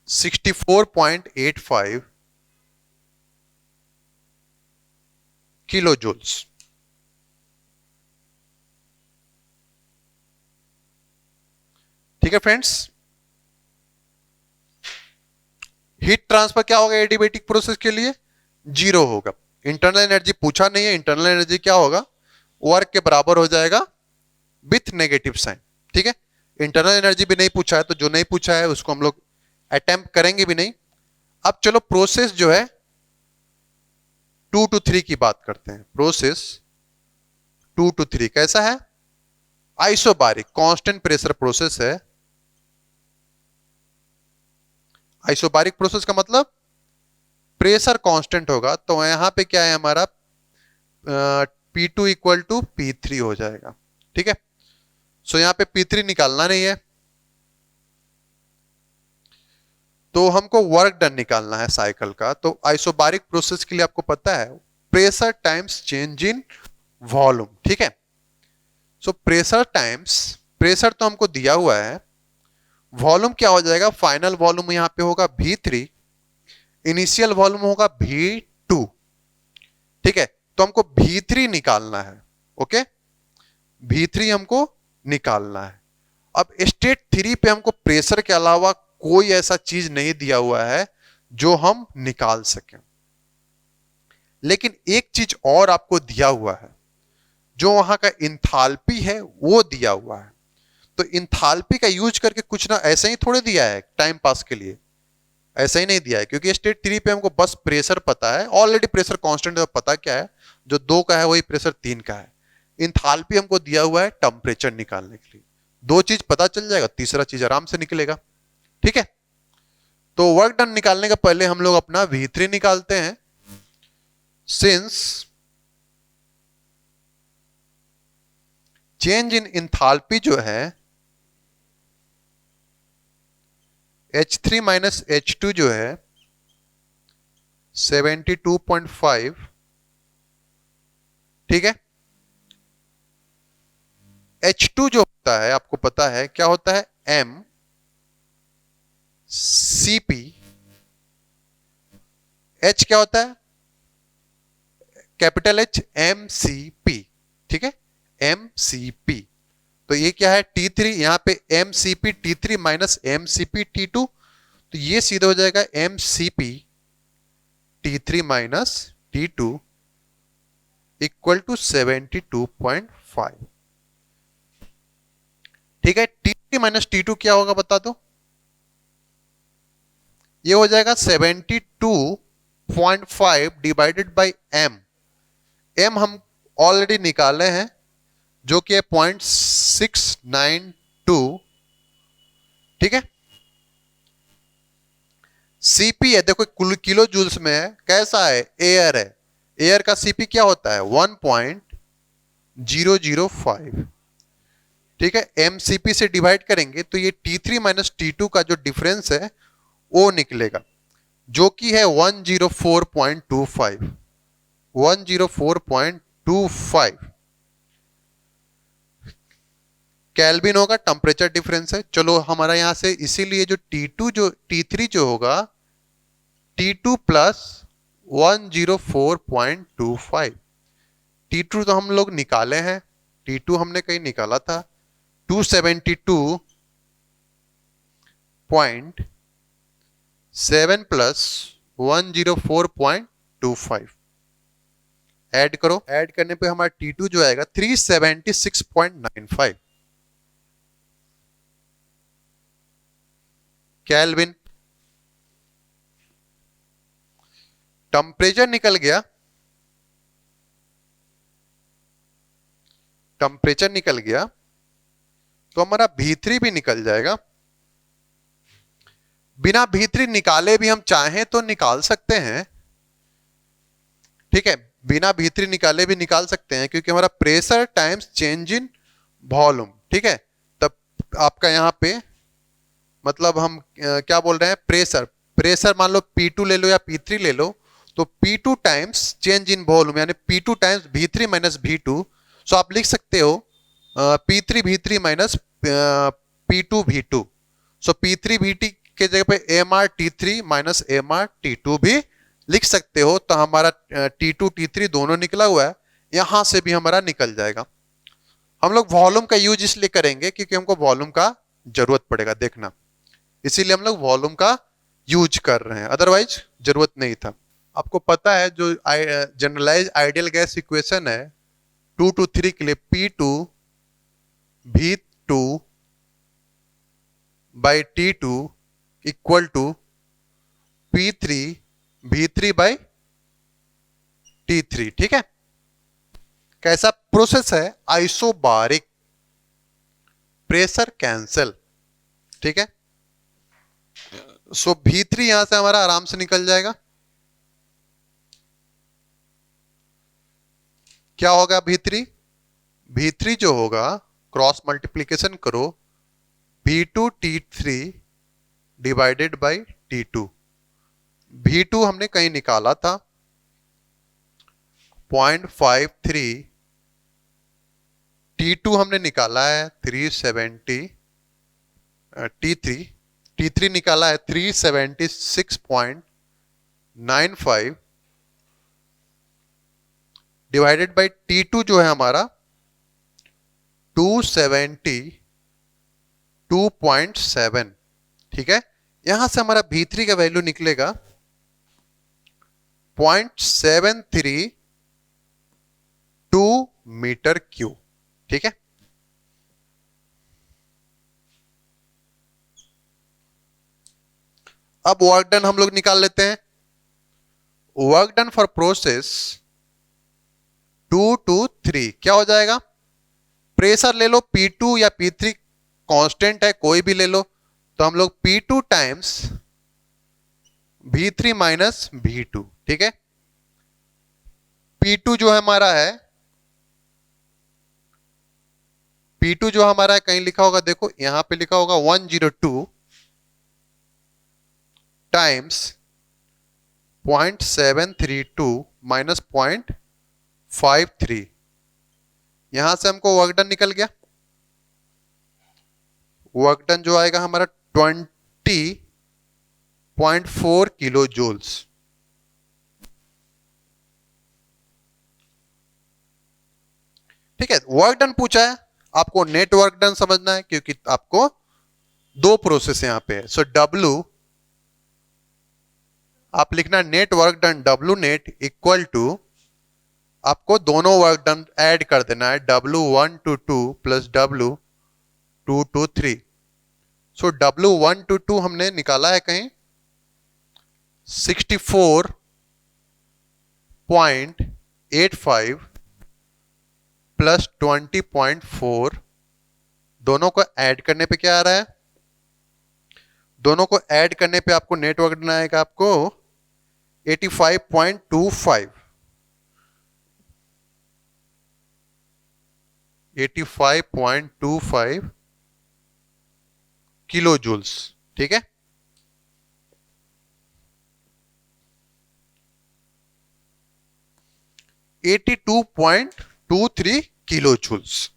64.85 kilo joules. ठीक है फ्रेंड्स, हीट ट्रांसफर क्या होगा एडियाबेटिक प्रोसेस के लिए? जीरो होगा। इंटरनल एनर्जी पूछा नहीं है, इंटरनल एनर्जी क्या होगा? वर्क के बराबर हो जाएगा विथ नेगेटिव साइन। ठीक है, इंटरनल एनर्जी भी नहीं पूछा है, तो जो नहीं पूछा है उसको हम लोग अटेम्प्ट करेंगे भी नहीं। अब चलो प्रोसेस जो है 2 to 3 की बात करते हैं। प्रोसेस 2 to 3 कैसा है? आइसोबारिक कांस्टेंट प्रेशर प्रोसेस है। आइसोबारिक प्रोसेस का मतलब प्रेशर कांस्टेंट होगा, तो यहां पे क्या है हमारा P2 इक्वल टू P3 हो जाएगा। ठीक है, सो यहां पे P3 निकालना नहीं है, तो हमको वर्क डन निकालना है साइकिल का। तो आइसोबारिक प्रोसेस के लिए आपको पता है pressure times change in volume. ठीक है, सो प्रेशर टाइम्स, प्रेशर तो हमको दिया हुआ है, वॉल्यूम क्या हो जाएगा? फाइनल वॉल्यूम यहां पे होगा V3, इनिशियल वॉल्यूम होगा V2। ठीक है, तो हमको V3 निकालना है। ओके, V3 हमको निकालना है। अब स्टेट 3 पे हमको प्रेशर के अलावा कोई ऐसा चीज नहीं दिया हुआ है जो हम निकाल सकें, लेकिन एक चीज और आपको दिया हुआ है, जो वहां का इंथाल्पी है वो दिया हुआ है। तो इंथाल्पी का यूज करके कुछ ना ऐसे ही थोड़े दिया है टाइम पास के लिए, ऐसा ही नहीं दिया है, क्योंकि स्टेट 3 पे हमको बस प्रेशर पता है, ऑलरेडी प्रेशर कांस्टेंट है, पता क्या है, जो 2 का है वही प्रेशर 3 का है। इंथाल्पी हमको दिया हुआ है टेम्परेचर निकालने के लिए। 2 चीज पता चल जाएगा, तीसरा चीज आराम से निकलेगा। ठीक है, तो वर्क डन निकालने का पहले हम लोग अपना V3 निकालते हैं। सिंस चेंज इन इंथाल्पी जो है H3 माइनस H2 जो है 72.5। ठीक है, H2 जो होता है आपको पता है क्या होता है? MCP। H क्या होता है? Capital H, MCP। ठीक है, MCP। तो ये क्या है? T3, यहां पे MCP T3 minus MCP T2, तो ये सीधा हो जाएगा MCP T3 minus T2 equal to 72.5। ठीक है, T3 माइनस T2 क्या होगा बता दो? ये हो जाएगा 72.5 डिवाइडेड बाई M। M हम ऑलरेडी निकाले हैं, जो कि है 0.692। ठीक है, सीपी है, देखो किलो जूल्स में है, कैसा है? एयर है, एयर का सीपी क्या होता है? 1.005। ठीक है, एमसीपी से डिवाइड करेंगे तो ये T3 माइनस T2 का जो डिफरेंस है वो निकलेगा, जो कि है 104.25। 104.25 केल्विन होगा, टेम्परेचर डिफरेंस है। चलो हमारा यहां से इसीलिए जो T3 जो होगा T2 प्लस 104.25। T2 तो हम लोग निकाले हैं, T2 हमने कहीं निकाला था 272.7 प्लस 104.25 ऐड करो, ऐड करने पे हमारा T2 जो आएगा 376.95 केल्विन। टेम्परेचर निकल गया, टेम्परेचर निकल गया तो हमारा V3 भी निकल जाएगा। बिना V3 निकाले भी हम चाहें तो निकाल सकते हैं। ठीक है, बिना V3 निकाले भी निकाल सकते हैं, क्योंकि हमारा pressure times change in volume. ठीक है, तब आपका यहां पे मतलब हम क्या बोल रहे हैं? प्रेशर, प्रेशर मान लो P2 ले लो या P3 ले लो, तो P2 times change in volume यानी P2 times V3 minus V2। सो आप लिख सकते हो P3 V3 minus P2 V2। सो P3 VT के जगह पे MR T3 minus MR T2 भी लिख सकते हो तो हमारा T2 T3 दोनों निकला हुआ है, यहां से भी हमारा निकल जाएगा। हम लोग वॉल्यूम का यूज इसलिए करेंगे क्योंकि हमको वॉल्यूम का जरूरत पड़ेगा, देखना, इसीलिए हम लोग वॉल्यूम का यूज कर रहे हैं, अदरवाइज जरूरत नहीं था। आपको पता है जो जनरलाइज आइडियल गैस इक्वेशन है 2 to 3 के लिए P2 V2 by T2 equal to P3 V3 by T3, ठीक है। कैसा प्रोसेस है? आइसोबारिक, प्रेशर कैंसल, ठीक है। सो V3 यहां से हमारा आराम से निकल जाएगा। क्या होगा V3? V3 जो होगा क्रॉस मल्टीप्लीकेशन करो V2 T3 divided by T2। V2 हमने कहीं निकाला था 0.53, T2 हमने निकाला है 370, T3 निकाला है 376.95 डिवाइडेड बाई T2 जो है हमारा 272.7, ठीक है। यहां से हमारा V3 का वैल्यू निकलेगा 0.732 मीटर क्यूब, ठीक है। अब वर्क डन हम लोग निकाल लेते हैं। Work done for process 2 to 3 क्या हो जाएगा? प्रेशर ले लो P2 या P3, कांस्टेंट है कोई भी ले लो, तो हम लोग P2 times V3 minus V2, ठीक है। P2 जो हमारा है, P2 जो हमारा है कहीं लिखा होगा, देखो यहां पे लिखा होगा 102 टाइम्स 0.732 माइनस 0.53, यहां से हमको वर्क डन निकल गया। वर्क डन जो आएगा हमारा 20.4 किलो जूल्स, ठीक है। वर्क डन पूछा है, आपको नेट वर्क डन समझना है क्योंकि आपको दो प्रोसेस यहां पे है। सो W आप लिखना net work done, W net equal to, आपको दोनों वर्क डन ऐड कर देना है, W1 to 2 plus W2 to 3। So W1 to 2 हमने निकाला है कहीं 64.85 प्लस 20.4, दोनों को ऐड करने पे क्या आ रहा है? दोनों को ऐड करने पे आपको नेट वर्क डन आएगा आपको 85.25, 85.25 किलो जूल्स, ठीक है। $82.23 किलो जूल्स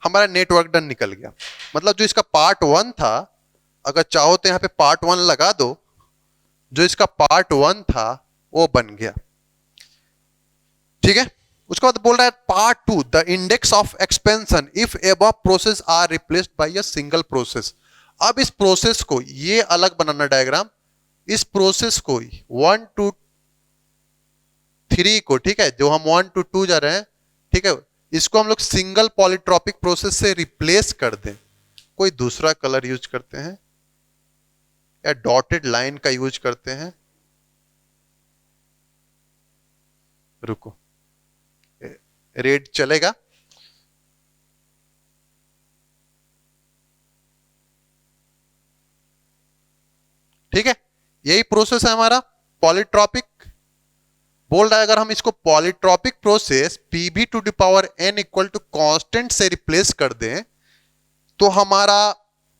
हमारा नेटवर्क डन निकल गया। मतलब जो इसका पार्ट 1 था, अगर चाहो तो यहां पे पार्ट 1 लगा दो, जो इसका पार्ट 1 था वो बन गया, ठीक है। उसके बाद बोल रहा है part 2 the index of expansion if above process are replaced by a single process. अब इस प्रोसेस को ये अलग बनाना डायग्राम, इस प्रोसेस को 1 to 3 को, ठीक है, जो हम 1 to 2 जा रहे हैं, ठीक है, इसको हम लोग सिंगल पॉलीट्रॉपिक प्रोसेस से रिप्लेस कर दें। कोई दूसरा कलर यूज करते हैं या डॉटेड लाइन का यूज करते हैं, रुको, रेड चलेगा। ठीक है, यही प्रोसेस है हमारा पॉलीट्रॉपिक। बोल रहा है अगर हम इसको polytropic process Pb to the power n equal to constant से रिप्लेस कर दें तो हमारा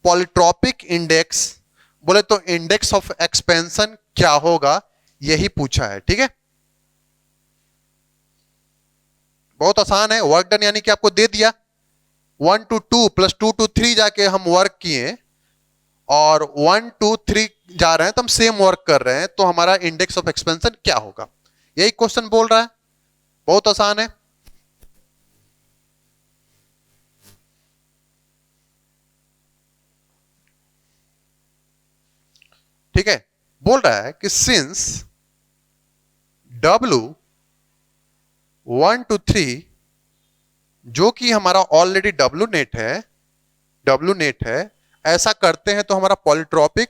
पॉलीट्रॉपिक इंडेक्स, बोले तो इंडेक्स ऑफ एक्सपेंशन क्या होगा, यही पूछा है, ठीक है। बहुत आसान है, वर्क डन यानी कि आपको दे दिया 1 to 2 प्लस 2 to 3 जाके हम वर्क किए और 1 to 3 जा रहे हैं तो हम सेम वर्क कर रहे हैं, तो हमारा इंडेक्स ऑफ एक्सपेंशन क्या होगा, यही क्वेश्चन बोल रहा है। बहुत आसान है। ठीक है, बोल रहा है कि सिंस W1 to 3, जो कि हमारा ऑलरेडी W नेट है, ऐसा करते हैं तो हमारा पॉलीट्रॉपिक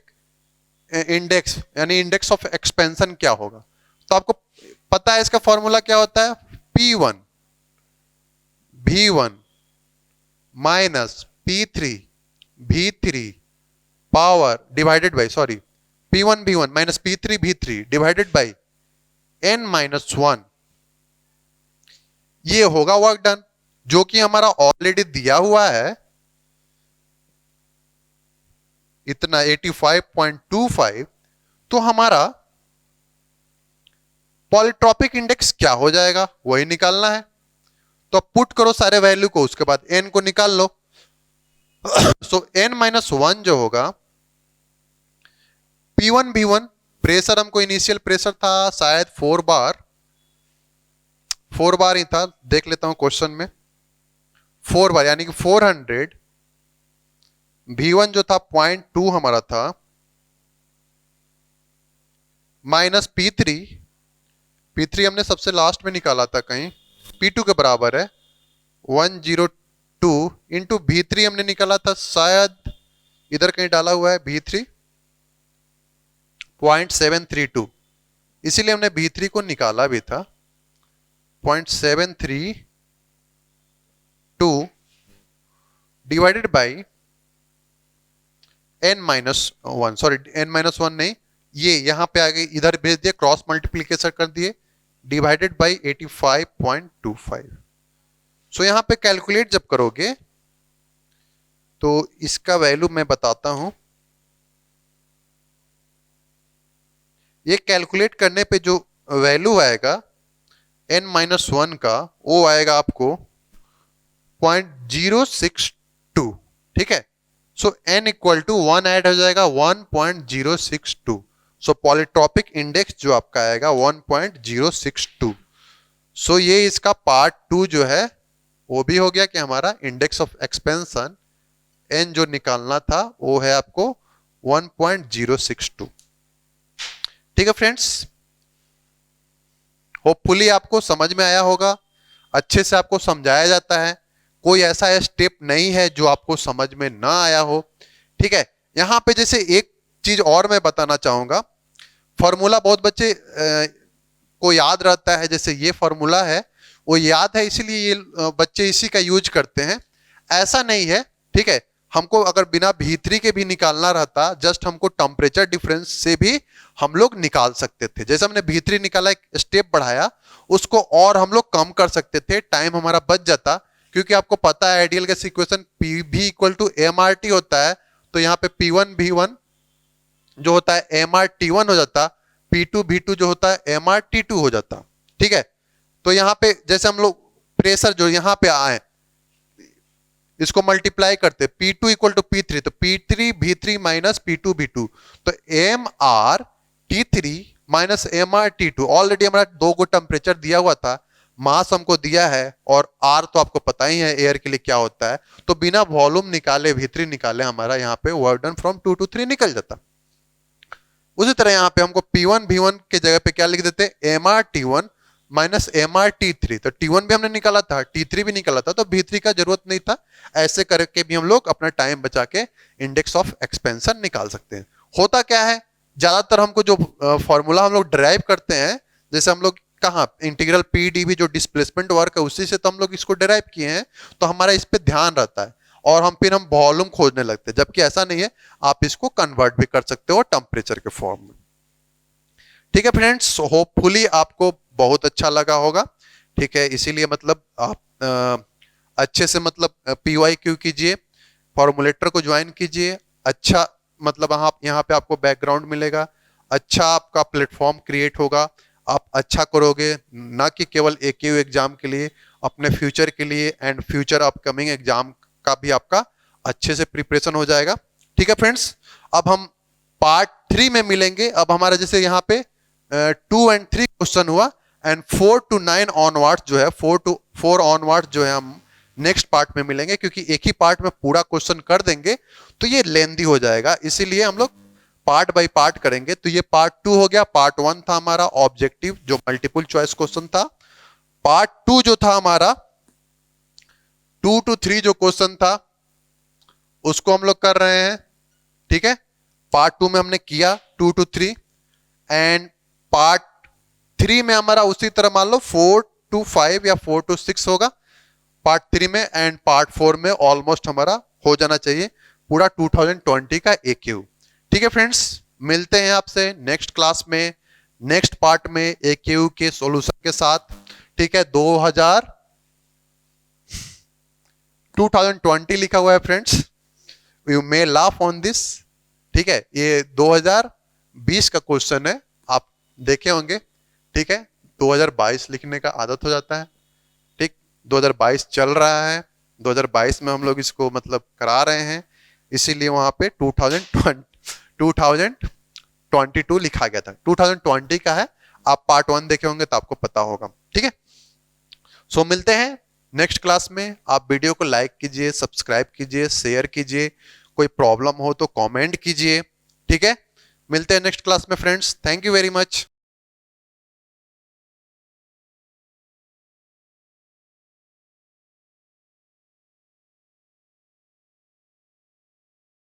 इंडेक्स यानी इंडेक्स ऑफ एक्सपेंशन क्या होगा। तो आपको पता है इसका फॉर्मूला क्या होता है, P1 V1 minus P3 V3 power divided by, sorry, P1 V1 minus P3 V3 divided by n-1, ये होगा वर्क डन, जो कि हमारा ऑलरेडी दिया हुआ है इतना 85.25। तो हमारा पॉलीट्रॉपिक इंडेक्स क्या हो जाएगा वही निकालना है। तो अब पुट करो सारे वैल्यू को, उसके बाद n को निकाल लो। सो n-1 जो होगा, P1 V1 प्रेशर, हमको इनिशियल प्रेशर था शायद 4 बार ही था, देख लेता हूं क्वेश्चन में, 4 बार यानी कि 400। V1 जो था 0.2 हमारा था, माइनस P3 हमने सबसे लास्ट में निकाला था कहीं, P2 के बराबर है 102 इंटू V3 हमने निकाला था शायद इधर कहीं डाला हुआ है V3 0.732, इसीलिए हमने V3 को निकाला भी था 0.732 divided by n-1, sorry n-1 नहीं, ये यहां पे आ गई, इधर भेज दिया, क्रॉस मल्टीप्लीकेशन कर दिए, डिवाइडेड बाई 85.25। सो यहां पे कैलकुलेट जब करोगे तो इसका वैल्यू मैं बताता हूं। ये कैलकुलेट करने पे जो वैल्यू आएगा n-1 का, वो आएगा आपको 0.062। ठीक है, सो n इक्वल टू 1 ऐड हो जाएगा 1.062। सो पॉलीट्रॉपिक इंडेक्स जो आपका आएगा 1.062। सो ये इसका पार्ट 2 जो है वो भी हो गया कि हमारा इंडेक्स ऑफ एक्सपेंशन n जो निकालना था वो है आपको 1.062। ठीक है फ्रेंड्स, होपफुली आपको समझ में आया होगा, अच्छे से आपको समझाया जाता है, कोई ऐसा स्टेप नहीं है जो आपको समझ में ना आया हो। ठीक है, यहां पे जैसे एक चीज और मैं बताना चाहूंगा, फॉर्मूला बहुत बच्चे को याद रहता है, जैसे ये फॉर्मूला है वो याद है इसलिए ये बच्चे इसी का यूज करते हैं, ऐसा नहीं है। ठीक है, हमको अगर बिना V3 के भी निकालना रहता, जस्ट हमको टेम्परेचर डिफरेंस से भी हम लोग निकाल सकते थे। जैसे हमने V3 निकाला, एक स्टेप बढ़ाया, उसको और हम लोग कम कर सकते थे, टाइम हमारा बच जाता, क्योंकि आपको पता है ideal gas equation PV equal to MRT होता है। तो यहाँ पे P1 V1 जो होता है MRT1 हो जाता, P2 V2 जो होता है MRT2 हो जाता। ठीक है, तो यहाँ पे जैसे हम लोग प्रेशर जो यहाँ पे आए, इसको मल्टीप्लाई करते, P2 इक्वल टू P3, तो P3 V3 minus P2 V2, तो MRT3 माइनस MRT2। ऑलरेडी हमारा 2 को टेम्परेचर दिया हुआ था, मास हमको दिया है, और R तो आपको पता ही है एयर के लिए क्या होता है। तो बिना वॉल्यूम निकाले V3 निकाले हमारा यहाँ पे वर्क डन फ्रॉम 2 to 3 निकल जाता। उसी तरह यहाँ पे हमको P1 V1 के जगह पे क्या लिख देते, MRT1 माइनस MRT3, तो T1 भी हमने निकाला था, T3 भी निकाला था, तो V3 का जरूरत नहीं था। ऐसे करके भी हम लोग अपना टाइम बचा के इंडेक्स ऑफ एक्सपेंशन निकाल सकते हैं। होता क्या है, ज्यादातर हमको जो फॉर्मूला हम लोग डिराइव करते हैं, जैसे हम लोग कहाँ इंटीग्रल PdV जो डिस्प्लेसमेंट वर्क है उसी से तो हम लोग इसको डिराइव किए हैं, तो हमारा इस पे ध्यान रहता है, और फिर हम वॉल्यूम खोजने लगते हैं, जबकि ऐसा नहीं है, आप इसको कन्वर्ट भी कर सकते हो टेम्परेचर के फॉर्म में। ठीक है फ्रेंड्स, होपफुली आपको बहुत अच्छा लगा होगा। ठीक है, इसीलिए मतलब आप अच्छे से मतलब PYQ कीजिए, फॉर्मुलेटर को ज्वाइन कीजिए, अच्छा मतलब आप यहाँ पे आपको बैकग्राउंड मिलेगा, अच्छा आपका प्लेटफॉर्म क्रिएट होगा, आप अच्छा करोगे, ना कि केवल AKU एग्जाम के लिए, अपने फ्यूचर के लिए एंड फ्यूचर अपकमिंग एग्जाम का भी आपका अच्छे से प्रिपरेशन हो जाएगा। ठीक है फ्रेंड्स, अब हम पार्ट 3 में मिलेंगे। अब हमारा जैसे यहाँ पे 2 एंड 3 क्वेश्चन हुआ, एंड 4 to 9 ऑनवर्ड्स जो है, 4 to 4 ऑनवर्ड्स जो है हम नेक्स्ट पार्ट में मिलेंगे, क्योंकि एक ही पार्ट में पूरा क्वेश्चन कर देंगे तो ये लेंदी हो जाएगा, इसीलिए हम लोग पार्ट बाय पार्ट करेंगे। तो ये पार्ट 2 हो गया। पार्ट 1 था हमारा ऑब्जेक्टिव जो मल्टीपल चॉइस क्वेश्चन था। पार्ट 2 जो था हमारा 2 to 3 जो क्वेश्चन था उसको हम लोग कर रहे हैं, ठीक है। पार्ट 2 में हमने किया 2 to 3, एंड पार्ट 3 में हमारा उसी तरह मान लो 4 to 5 या 4 to 6 होगा पार्ट 3 में, एंड पार्ट 4 में ऑलमोस्ट हमारा हो जाना चाहिए पूरा 2020 का AQ। ठीक है फ्रेंड्स, मिलते हैं आपसे नेक्स्ट क्लास में, नेक्स्ट पार्ट में AQ के सॉल्यूशन के साथ। ठीक है, 2020 लिखा हुआ है friends, you may laugh on this. ठीक है, ये 2020 का क्वेश्चन है, आप देखे होंगे। ठीक है, 2022 लिखने का आदत हो जाता है। ठीक, 2022 चल रहा है, 2022 में हम लोग इसको मतलब करा रहे हैं, इसीलिए वहां पे 2022 लिखा गया था। 2020 का है, आप पार्ट 1 देखे होंगे तो आपको पता होगा। ठीक है, सो मिलते हैं नेक्स्ट क्लास में। आप वीडियो को लाइक कीजिए, सब्सक्राइब कीजिए, शेयर कीजिए, कोई प्रॉब्लम हो तो कमेंट कीजिए। ठीक है, मिलते हैं नेक्स्ट क्लास में friends, thank you very much.